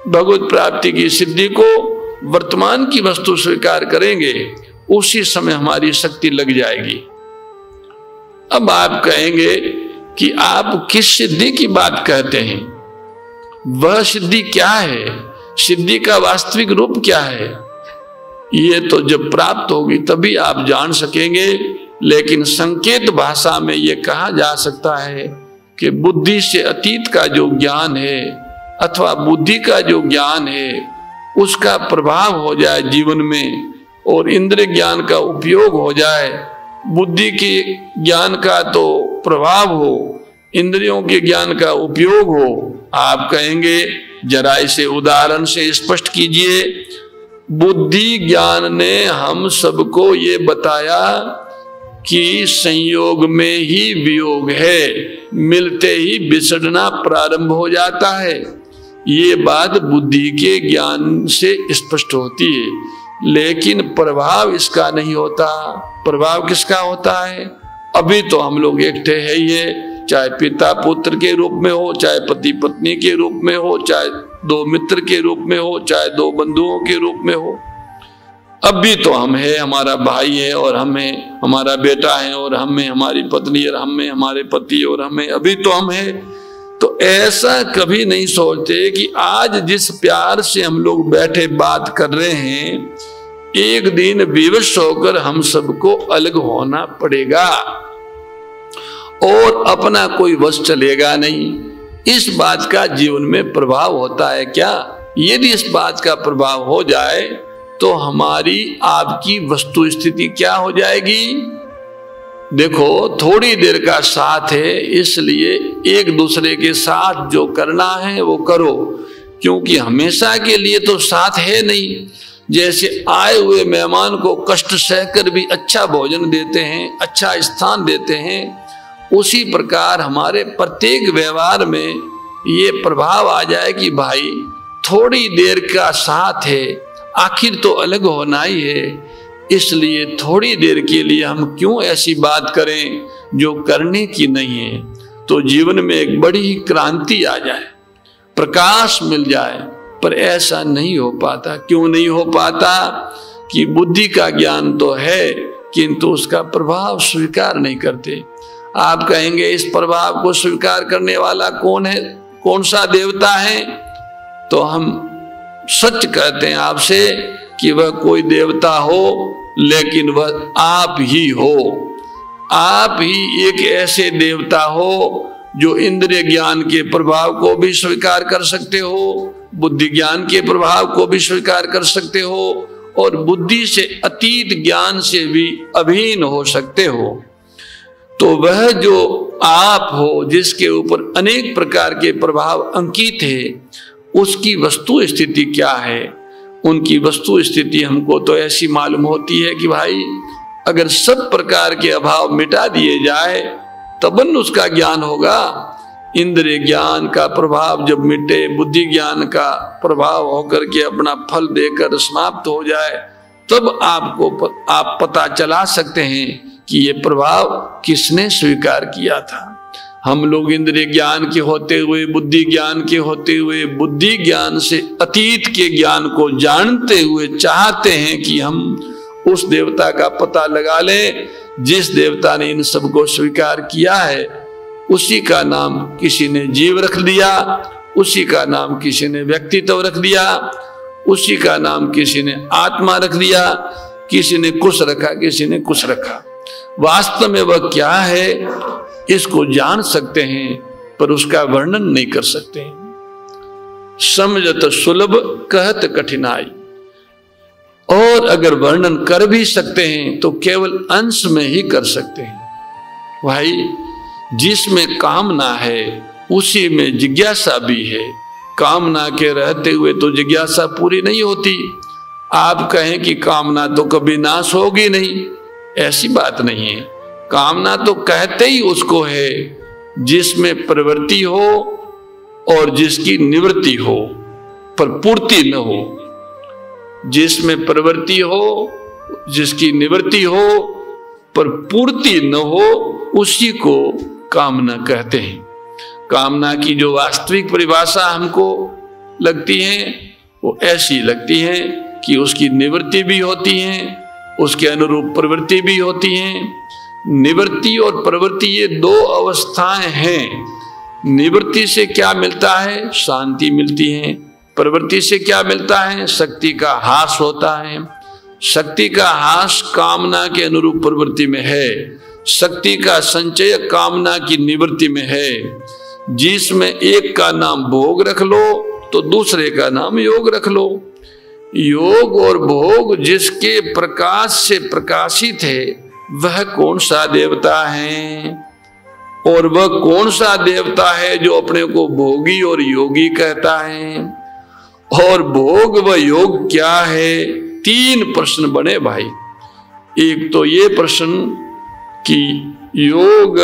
भगवत प्राप्ति की सिद्धि को वर्तमान की वस्तु स्वीकार करेंगे उसी समय हमारी शक्ति लग जाएगी। अब आप कहेंगे कि आप किस सिद्धि की बात कहते हैं? वह सिद्धि क्या है, सिद्धि का वास्तविक रूप क्या है, ये तो जब प्राप्त होगी तभी आप जान सकेंगे। लेकिन संकेत भाषा में ये कहा जा सकता है कि बुद्धि से अतीत का जो ज्ञान है अथवा बुद्धि का जो ज्ञान है उसका प्रभाव हो जाए जीवन में और इंद्रिय ज्ञान का उपयोग हो जाए। बुद्धि के ज्ञान का तो प्रभाव हो, इंद्रियों के ज्ञान का उपयोग हो। आप कहेंगे जरा इसे उदाहरण से स्पष्ट कीजिए। बुद्धि ज्ञान ने हम सबको ये बताया कि संयोग में ही वियोग है, मिलते ही बिछड़ना प्रारंभ हो जाता है। ये बात बुद्धि के ज्ञान से स्पष्ट होती है, लेकिन प्रभाव इसका नहीं होता। प्रभाव किसका होता है? अभी तो हम लोग एकठे है ही है, चाहे पिता पुत्र के रूप में हो, चाहे पति पत्नी के रूप में हो, चाहे दो मित्र के रूप में हो, चाहे दो बंधुओं के रूप में हो। अभी तो हम है, हमारा भाई है और हमें हमारा बेटा है और हमें हमारी पत्नी और हमें हमारे पति और हमें, अभी तो हम है। तो ऐसा कभी नहीं सोचते कि आज जिस प्यार से हम लोग बैठे बात कर रहे हैं, एक दिन विवश होकर हम सबको अलग होना पड़ेगा और अपना कोई वश चलेगा नहीं। इस बात का जीवन में प्रभाव होता है क्या? यदि इस बात का प्रभाव हो जाए तो हमारी आपकी वस्तु स्थिति क्या हो जाएगी? देखो, थोड़ी देर का साथ है, इसलिए एक दूसरे के साथ जो करना है वो करो, क्योंकि हमेशा के लिए तो साथ है नहीं। जैसे आए हुए मेहमान को कष्ट सहकर भी अच्छा भोजन देते हैं, अच्छा स्थान देते हैं, उसी प्रकार हमारे प्रत्येक व्यवहार में ये प्रभाव आ जाए कि भाई थोड़ी देर का साथ है, आखिर तो अलग होना ही है, इसलिए थोड़ी देर के लिए हम क्यों ऐसी बात करें जो करने की नहीं है। तो जीवन में एक बड़ी क्रांति आ जाए, प्रकाश मिल जाए, पर ऐसा नहीं हो पाता। क्यों नहीं हो पाता? कि बुद्धि का ज्ञान तो है किंतु उसका प्रभाव स्वीकार नहीं करते। आप कहेंगे इस प्रभाव को स्वीकार करने वाला कौन है, कौन सा देवता है? तो हम सच कहते हैं आपसे कि वह कोई देवता हो, लेकिन वह आप ही हो। आप ही एक ऐसे देवता हो जो इंद्रिय ज्ञान के प्रभाव को भी स्वीकार कर सकते हो, बुद्धि ज्ञान के प्रभाव को भी स्वीकार कर सकते हो और बुद्धि से अतीत ज्ञान से भी अभिन्न हो सकते हो। तो वह जो आप हो, जिसके ऊपर अनेक प्रकार के प्रभाव अंकित है, उसकी वस्तु स्थिति क्या है? उनकी वस्तु स्थिति हमको तो ऐसी मालूम होती है कि भाई अगर सब प्रकार के अभाव मिटा दिए जाए तबन उसका ज्ञान होगा। इंद्रिय ज्ञान का प्रभाव जब मिटे, बुद्धि ज्ञान का प्रभाव होकर के अपना फल देकर समाप्त हो जाए, तब आप पता चला सकते हैं कि ये प्रभाव किसने स्वीकार किया था। हम लोग इंद्रिय ज्ञान के होते हुए, बुद्धि ज्ञान के होते हुए, बुद्धि ज्ञान से अतीत के ज्ञान को जानते हुए चाहते हैं कि हम उस देवता का पता लगा लें जिस देवता ने इन सबको स्वीकार किया है। उसी का नाम किसी ने जीव रख दिया, उसी का नाम किसी ने व्यक्तित्व रख दिया, उसी का नाम किसी ने आत्मा रख दिया, किसी ने कुछ रखा, किसी ने कुछ रखा। वास्तव में वह क्या है इसको जान सकते हैं पर उसका वर्णन नहीं कर सकते हैं। समझत सुलभ कहत कठिनाई। और अगर वर्णन कर भी सकते हैं तो केवल अंश में ही कर सकते हैं। भाई जिसमें कामना है उसी में जिज्ञासा भी है। कामना के रहते हुए तो जिज्ञासा पूरी नहीं होती। आप कहें कि कामना तो कभी नाश होगी नहीं, ऐसी बात नहीं है। कामना तो कहते ही उसको है जिसमें प्रवृत्ति हो और जिसकी निवृत्ति हो पर पूर्ति न हो। जिसमें प्रवृत्ति हो, जिसकी निवृत्ति हो पर पूर्ति न हो, उसी को कामना कहते हैं। कामना की जो वास्तविक परिभाषा हमको लगती है वो ऐसी लगती है कि उसकी निवृत्ति भी होती है, उसके अनुरूप प्रवृत्ति भी होती है। निवृत्ति और प्रवृत्ति ये दो अवस्थाएं हैं निवृत्ति से क्या मिलता है? शांति मिलती है। प्रवृत्ति से क्या मिलता है? शक्ति का ह्रास होता है। शक्ति का ह्रास कामना के अनुरूप प्रवृत्ति में है। शक्ति का संचय कामना की निवृत्ति में है। जिसमें एक का नाम भोग रख लो तो दूसरे का नाम योग रख लो। योग और भोग जिसके प्रकाश से प्रकाशित है वह कौन सा देवता है? और वह कौन सा देवता है जो अपने को भोगी और योगी कहता है? और भोग व योग क्या है? 3 प्रश्न बने भाई। एक तो ये प्रश्न कि योग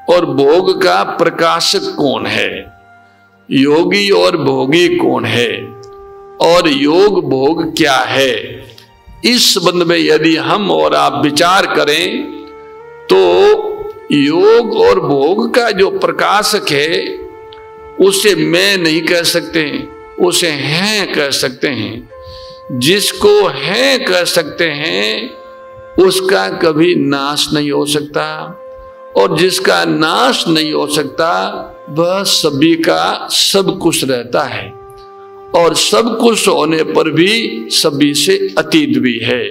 और भोग का प्रकाशक कौन है, योगी और भोगी कौन है, और योग भोग क्या है। इस संबंध में यदि हम और आप विचार करें तो योग और भोग का जो प्रकाशक है उसे मैं नहीं कह सकते, उसे हैं कह सकते हैं। जिसको हैं कह सकते हैं उसका कभी नाश नहीं हो सकता, और जिसका नाश नहीं हो सकता वह सभी का सब कुछ रहता है, और सब कुछ होने पर भी सभी से अतीत भी है।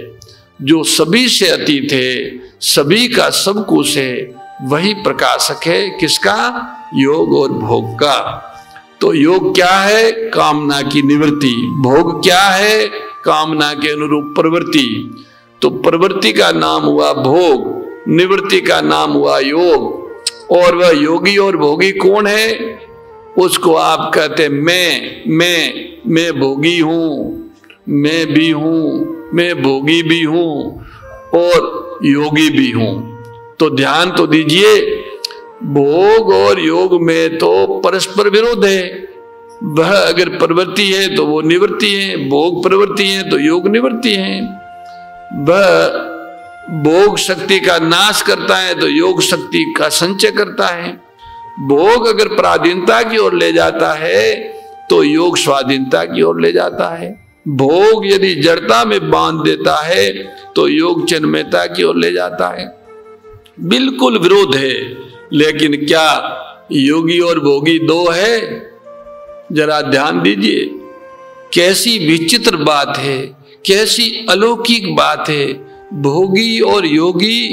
जो सभी से अतीत है, सभी का सब कुछ है, वही प्रकाशक है। किसका? योग और भोग का। तो योग क्या है? कामना की निवृत्ति। भोग क्या है? कामना के अनुरूप प्रवृत्ति। तो प्रवृत्ति का नाम हुआ भोग, निवृत्ति का नाम हुआ योग। और वह योगी और भोगी कौन है? उसको आप कहते मैं भोगी हूं, मैं भी हूं, मैं भोगी भी हूं और योगी भी हूं। तो ध्यान तो दीजिए, भोग और योग में तो परस्पर विरोध है। वह अगर प्रवृत्ति है तो वो निवृत्ति है, भोग प्रवृत्ति है तो योग निवृत्ति है। वह भोग शक्ति का नाश करता है तो योग शक्ति का संचय करता है। भोग अगर पराधीनता की ओर ले जाता है तो योग स्वाधीनता की ओर ले जाता है। भोग यदि जड़ता में बांध देता है तो योग चिन्मयता की ओर ले जाता है। बिल्कुल विरोध है। लेकिन क्या योगी और भोगी दो है? जरा ध्यान दीजिए, कैसी विचित्र बात है, कैसी अलौकिक बात है। भोगी और योगी,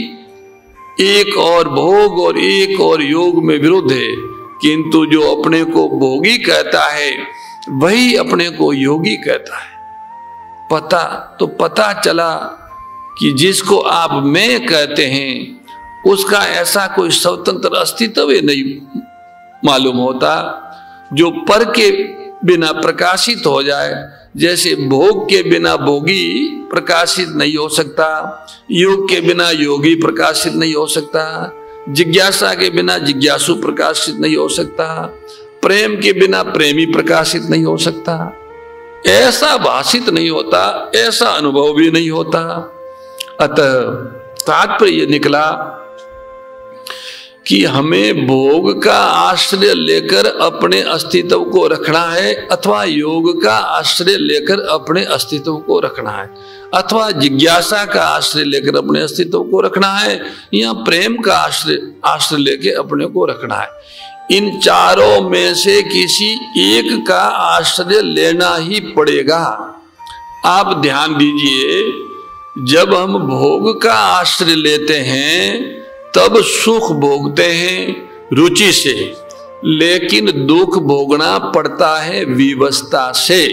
एक और भोग और एक और योग में विरोध है, किंतु जो अपने को भोगी कहता है वही अपने को योगी कहता है। पता चला कि जिसको आप मैं कहते हैं उसका ऐसा कोई स्वतंत्र अस्तित्व ही नहीं मालूम होता जो पर के बिना प्रकाशित हो जाए। जैसे भोग के बिना भोगी प्रकाशित नहीं हो सकता, योग के बिना योगी प्रकाशित नहीं हो सकता, जिज्ञासा के बिना जिज्ञासु प्रकाशित नहीं हो सकता, प्रेम के बिना प्रेमी प्रकाशित नहीं हो सकता। ऐसा भाषित नहीं होता, ऐसा अनुभव भी नहीं होता। अतः तात्पर्य निकला कि हमें भोग का आश्रय लेकर अपने अस्तित्व को रखना है, अथवा योग का आश्रय लेकर अपने अस्तित्व को रखना है, अथवा जिज्ञासा का आश्रय लेकर अपने अस्तित्व को रखना है, या प्रेम का आश्रय लेकर अपने को रखना है। इन चारों में से किसी एक का आश्रय लेना ही पड़ेगा। आप ध्यान दीजिए, जब हम भोग का आश्रय लेते हैं तब सुख भोगते हैं रुचि से, लेकिन दुख भोगना पड़ता है विवशता से।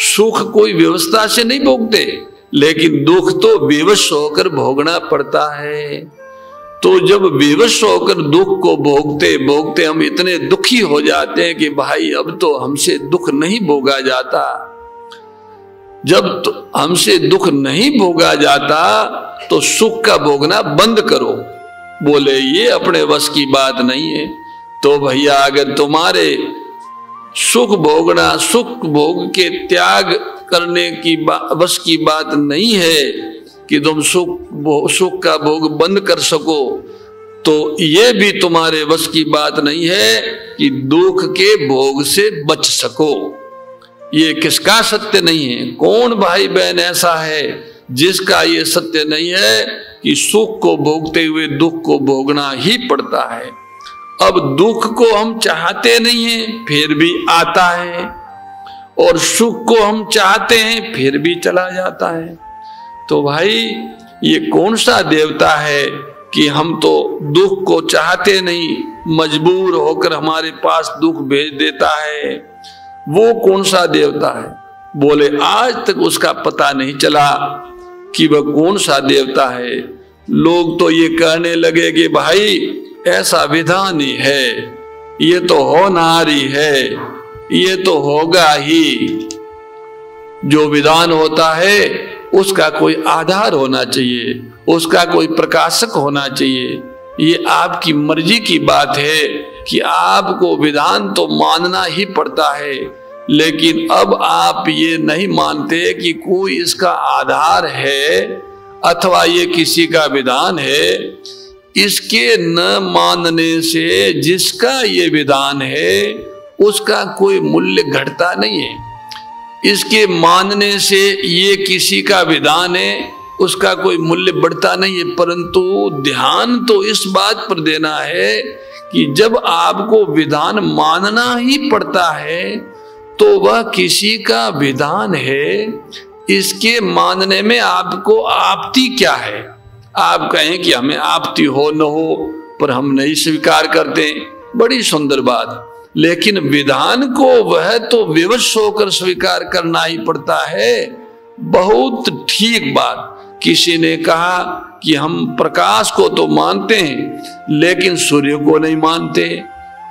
सुख कोई व्यवस्था से नहीं भोगते, लेकिन दुख तो विवश होकर भोगना पड़ता है। तो जब विवश होकर दुख को भोगते भोगते हम इतने दुखी हो जाते हैं कि भाई अब तो हमसे दुख नहीं भोगा जाता। जब तो हमसे दुख नहीं भोगा जाता तो सुख का भोगना बंद करो। बोले ये अपने वश की बात नहीं है। तो भैया अगर तुम्हारे सुख भोगना, सुख भोग के त्याग करने की वश की बात नहीं है कि तुम सुख का भोग बंद कर सको, तो ये भी तुम्हारे वश की बात नहीं है कि दुख के भोग से बच सको। ये किसका सत्य नहीं है? कौन भाई बहन ऐसा है जिसका ये सत्य नहीं है कि सुख को भोगते हुए दुख को भोगना ही पड़ता है? अब दुख को हम चाहते नहीं हैं फिर भी आता है, और सुख को हम चाहते हैं फिर भी चला जाता है। तो भाई ये कौन सा देवता है कि हम तो दुख को चाहते नहीं, मजबूर होकर हमारे पास दुख भेज देता है? वो कौन सा देवता है? बोले आज तक उसका पता नहीं चला कि वह कौन सा देवता है। लोग तो ये कहने लगे कि भाई ऐसा विधान ही है, ये तो होनहार ही है, ये तो होगा ही। जो विधान होता है उसका कोई आधार होना चाहिए, उसका कोई प्रकाशक होना चाहिए। ये आपकी मर्जी की बात है कि आपको विधान तो मानना ही पड़ता है, लेकिन अब आप ये नहीं मानते कि कोई इसका आधार है अथवा ये किसी का विधान है। इसके न मानने से जिसका ये विधान है उसका कोई मूल्य घटता नहीं है। इसके मानने से ये किसी का विधान है, उसका कोई मूल्य बढ़ता नहीं है। परंतु ध्यान तो इस बात पर देना है कि जब आपको विधान मानना ही पड़ता है तो वह किसी का विधान है। इसके मानने में आपको आपत्ति क्या है? आप कहें कि हमें आपत्ति हो न हो पर हम नहीं स्वीकार करते, बड़ी सुंदर बात। लेकिन विधान को वह तो विवश होकर स्वीकार करना ही पड़ता है। बहुत ठीक बात। किसी ने कहा कि हम प्रकाश को तो मानते हैं लेकिन सूर्य को नहीं मानते,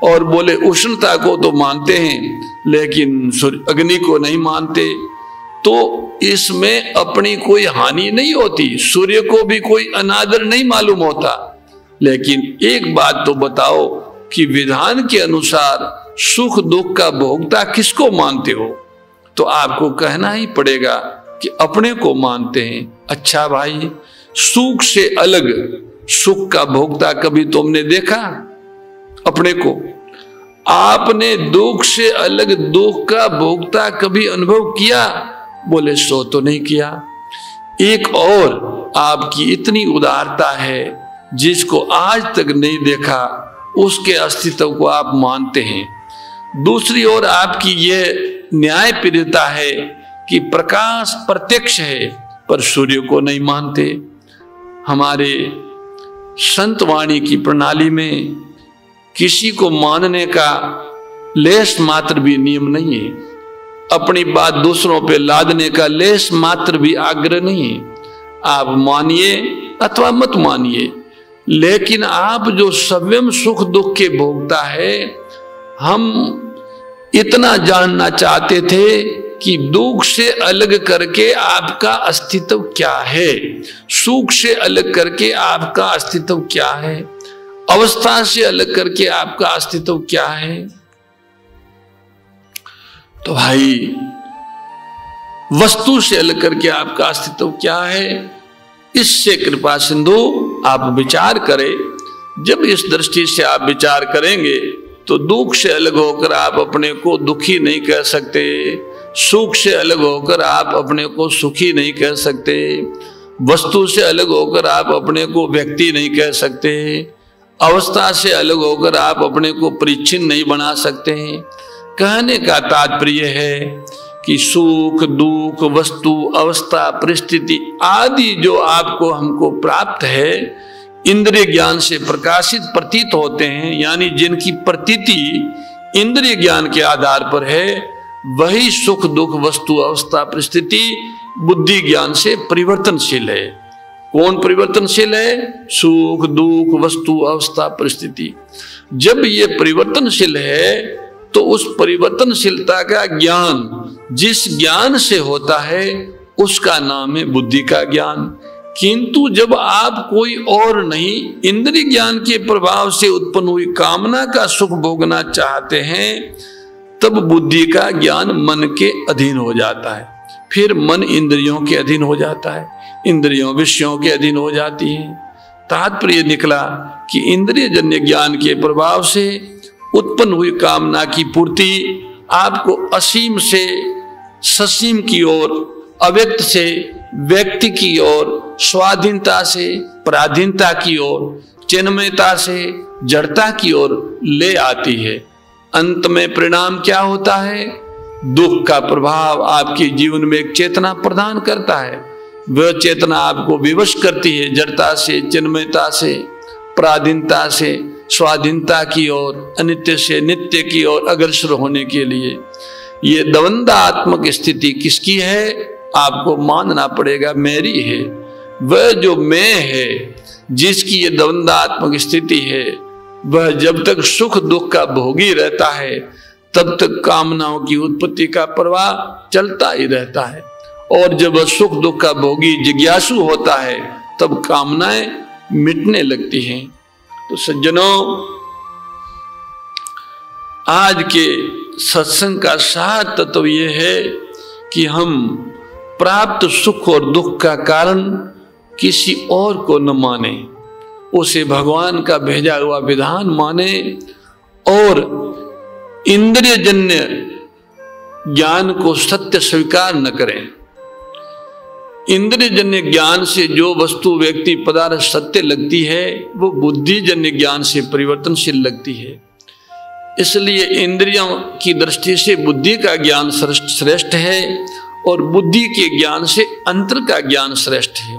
और बोले उष्णता को तो मानते हैं लेकिन अग्नि को नहीं मानते। तो इसमें अपनी कोई हानि नहीं होती, सूर्य को भी कोई अनादर नहीं मालूम होता। लेकिन एक बात तो बताओ कि विधान के अनुसार सुख दुख का भोक्ता किसको मानते हो? तो आपको कहना ही पड़ेगा कि अपने को मानते हैं। अच्छा भाई, सुख से अलग सुख का भोक्ता कभी तुमने देखा अपने को? आपने दुख से अलग दुख का भोक्ता कभी अनुभव किया? बोले सो तो नहीं किया। एक और आपकी इतनी उदारता है, जिसको आज तक नहीं देखा उसके अस्तित्व को आप मानते हैं। दूसरी ओर आपकी यह न्याय प्रियता है कि प्रकाश प्रत्यक्ष है पर सूर्य को नहीं मानते। हमारे संत वाणी की प्रणाली में किसी को मानने का लेश मात्र भी नियम नहीं है। अपनी बात दूसरों पे लादने का लेश मात्र भी आग्रह नहीं है। आप मानिए अथवा मत मानिए, लेकिन आप जो स्वयं सुख दुख के भोगता है, हम इतना जानना चाहते थे कि दुख से अलग करके आपका अस्तित्व क्या है, सुख से अलग करके आपका अस्तित्व क्या है, अवस्था से अलग करके आपका अस्तित्व क्या है। तो भाई वस्तु से अलग करके आपका अस्तित्व क्या है, इससे कृपा सिंधु आप विचार करें। जब इस दृष्टि से आप विचार करेंगे तो दुख से अलग होकर आप अपने को दुखी नहीं कह सकते, सुख से अलग होकर आप अपने को सुखी नहीं कह सकते, वस्तु से अलग होकर आप अपने को व्यक्ति नहीं कह सकते, अवस्था से अलग होकर आप अपने को परिच्छिन्न नहीं बना सकते। कहने का तात्पर्य है कि सुख दुख वस्तु अवस्था परिस्थिति आदि जो आपको हमको प्राप्त है, इंद्रिय ज्ञान से प्रकाशित प्रतीत होते हैं, यानी जिनकी प्रतीति इंद्रिय ज्ञान के आधार पर है, वही सुख दुख वस्तु अवस्था परिस्थिति बुद्धि ज्ञान से परिवर्तनशील है। कौन परिवर्तनशील है? सुख दुख वस्तु अवस्था परिस्थिति। जब ये परिवर्तनशील है तो उस परिवर्तनशीलता का ज्ञान जिस ज्ञान से होता है उसका नाम है बुद्धि का ज्ञान। किंतु जब आप कोई और नहीं इंद्रिय ज्ञान के प्रभाव से उत्पन्न हुई कामना का सुख भोगना चाहते हैं, तब बुद्धि का ज्ञान मन के अधीन हो जाता है। फिर मन इंद्रियों के अधीन हो जाता है, इंद्रियों विषयों के अधीन हो जाती हैं। तात्पर्य निकला कि इंद्रिय जन्य ज्ञान के प्रभाव से उत्पन्न हुई कामना की पूर्ति आपको असीम से ससीम की ओर, अव्यक्त से व्यक्ति की ओर, स्वाधीनता से पराधीनता की ओर, चिन्मयता से जड़ता की ओर ले आती है। अंत में परिणाम क्या होता है? दुख का प्रभाव आपके जीवन में एक चेतना प्रदान करता है। वह चेतना आपको विवश करती है जड़ता से, चिन्मयता से, पराधीनता से स्वाधीनता की ओर, अनित्य से नित्य की ओर अग्रसर होने के लिए। ये द्वंद्वात्मक स्थिति किसकी है? आपको मानना पड़ेगा मेरी है। वह जो मैं है, जिसकी ये द्वंद्वात्मक स्थिति है, वह जब तक सुख दुख का भोगी रहता है तब तक कामनाओं की उत्पत्ति का प्रवाह चलता ही रहता है। और जब वह सुख दुख का भोगी जिज्ञासु होता है तब कामनाएं मिटने लगती हैं। तो सज्जनों, आज के सत्संग का सार तत्व यह है कि हम प्राप्त सुख और दुख का कारण किसी और को न माने, उसे भगवान का भेजा हुआ विधान माने और इंद्रियजन्य ज्ञान को सत्य स्वीकार न करें। इंद्रियजन्य ज्ञान से जो वस्तु व्यक्ति पदार्थ सत्य लगती है वो बुद्धिजन्य ज्ञान से परिवर्तनशील लगती है। इसलिए इंद्रियों की दृष्टि से बुद्धि का ज्ञान श्रेष्ठ है और बुद्धि के ज्ञान से अंतर का ज्ञान श्रेष्ठ है।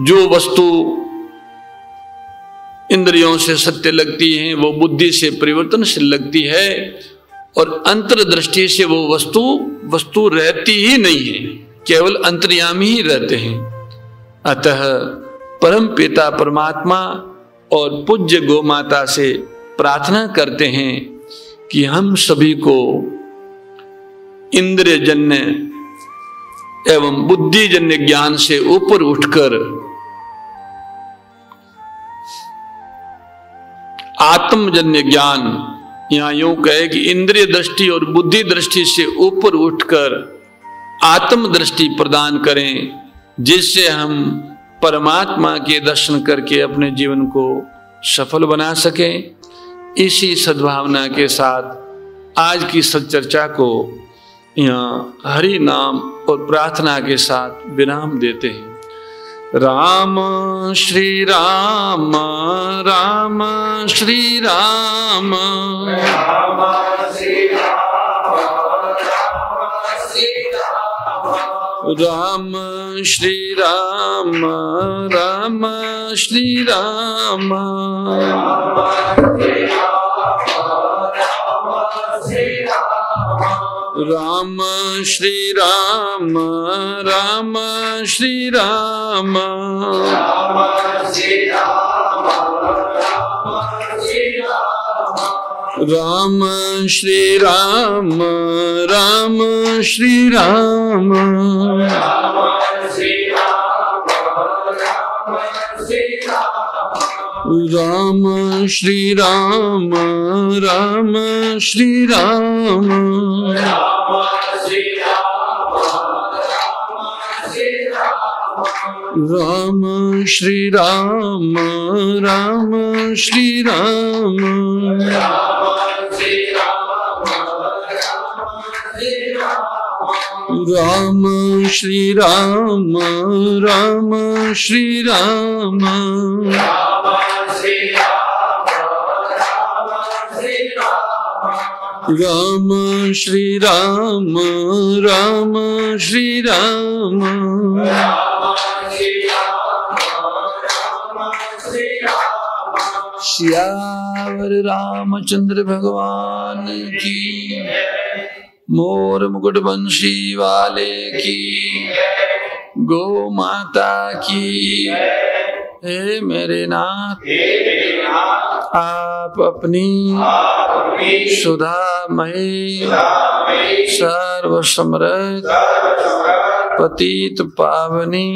जो वस्तु इंद्रियों से सत्य लगती है वो बुद्धि से परिवर्तनशील लगती है और अंतर दृष्टि से वो वस्तु रहती ही नहीं है, केवल अंतर्यामी ही रहते हैं। अतः परम पिता परमात्मा और पूज्य गौ माता से प्रार्थना करते हैं कि हम सभी को इंद्रियजन्य एवं बुद्धिजन्य ज्ञान से ऊपर उठकर आत्मजन्य ज्ञान, यहां यूं कहे कि इंद्रिय दृष्टि और बुद्धि दृष्टि से ऊपर उठकर आत्म दृष्टि प्रदान करें, जिससे हम परमात्मा के दर्शन करके अपने जीवन को सफल बना सकें। इसी सद्भावना के साथ आज की सच्चर्चा को यहाँ हरि नाम और प्रार्थना के साथ विराम देते हैं। राम श्री राम, राम श्री राम, राम श्री राम, राम श्री राम, राम श्री राम, राम श्री राम, राम श्री राम, राम श्री राम, राम श्री राम, राम श्री राम, राम श्री राम, राम श्री राम, राम श्री राम, राम श्री राम, राम श्री राम, राम श्री राम, राम श्री राम, श्यावर रामचंद्र भगवान की, मोर मुकुट बंशी वाले की, गौ माता की। हे मेरे नाथ, आप अपनी सुधामयी सर्व समर्थ पतित पावनी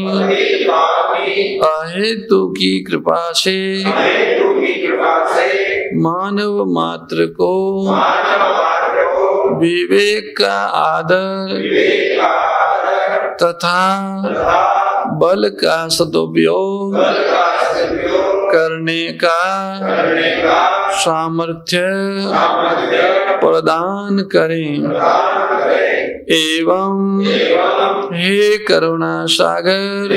अहेतु की कृपा से मानव मात्र को विवेक का आदर तथा बल का सदुपयोग करने का सामर्थ्य प्रदान करें एवं हे करुणा सागर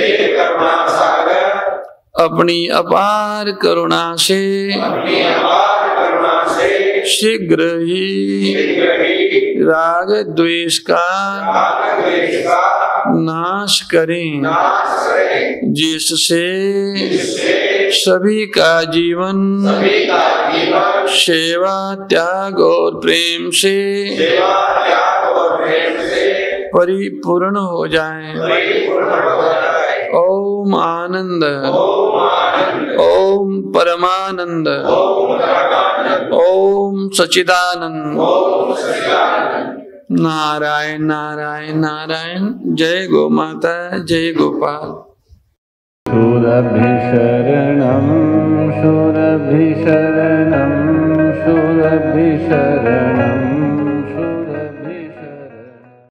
अपनी अपार करुणा से शीघ्र ही राग द्वेष का नाश करें, जिससे सभी का जीवन सेवा त्याग और प्रेम से परिपूर्ण हो जाए। ओम आनंद, ओम परमानंद, ओम सच्चिदानंद। नारायण नारायण नारायण। जय गो माता, जय गोपाल। शूरभिशरणं शूरभिशरणं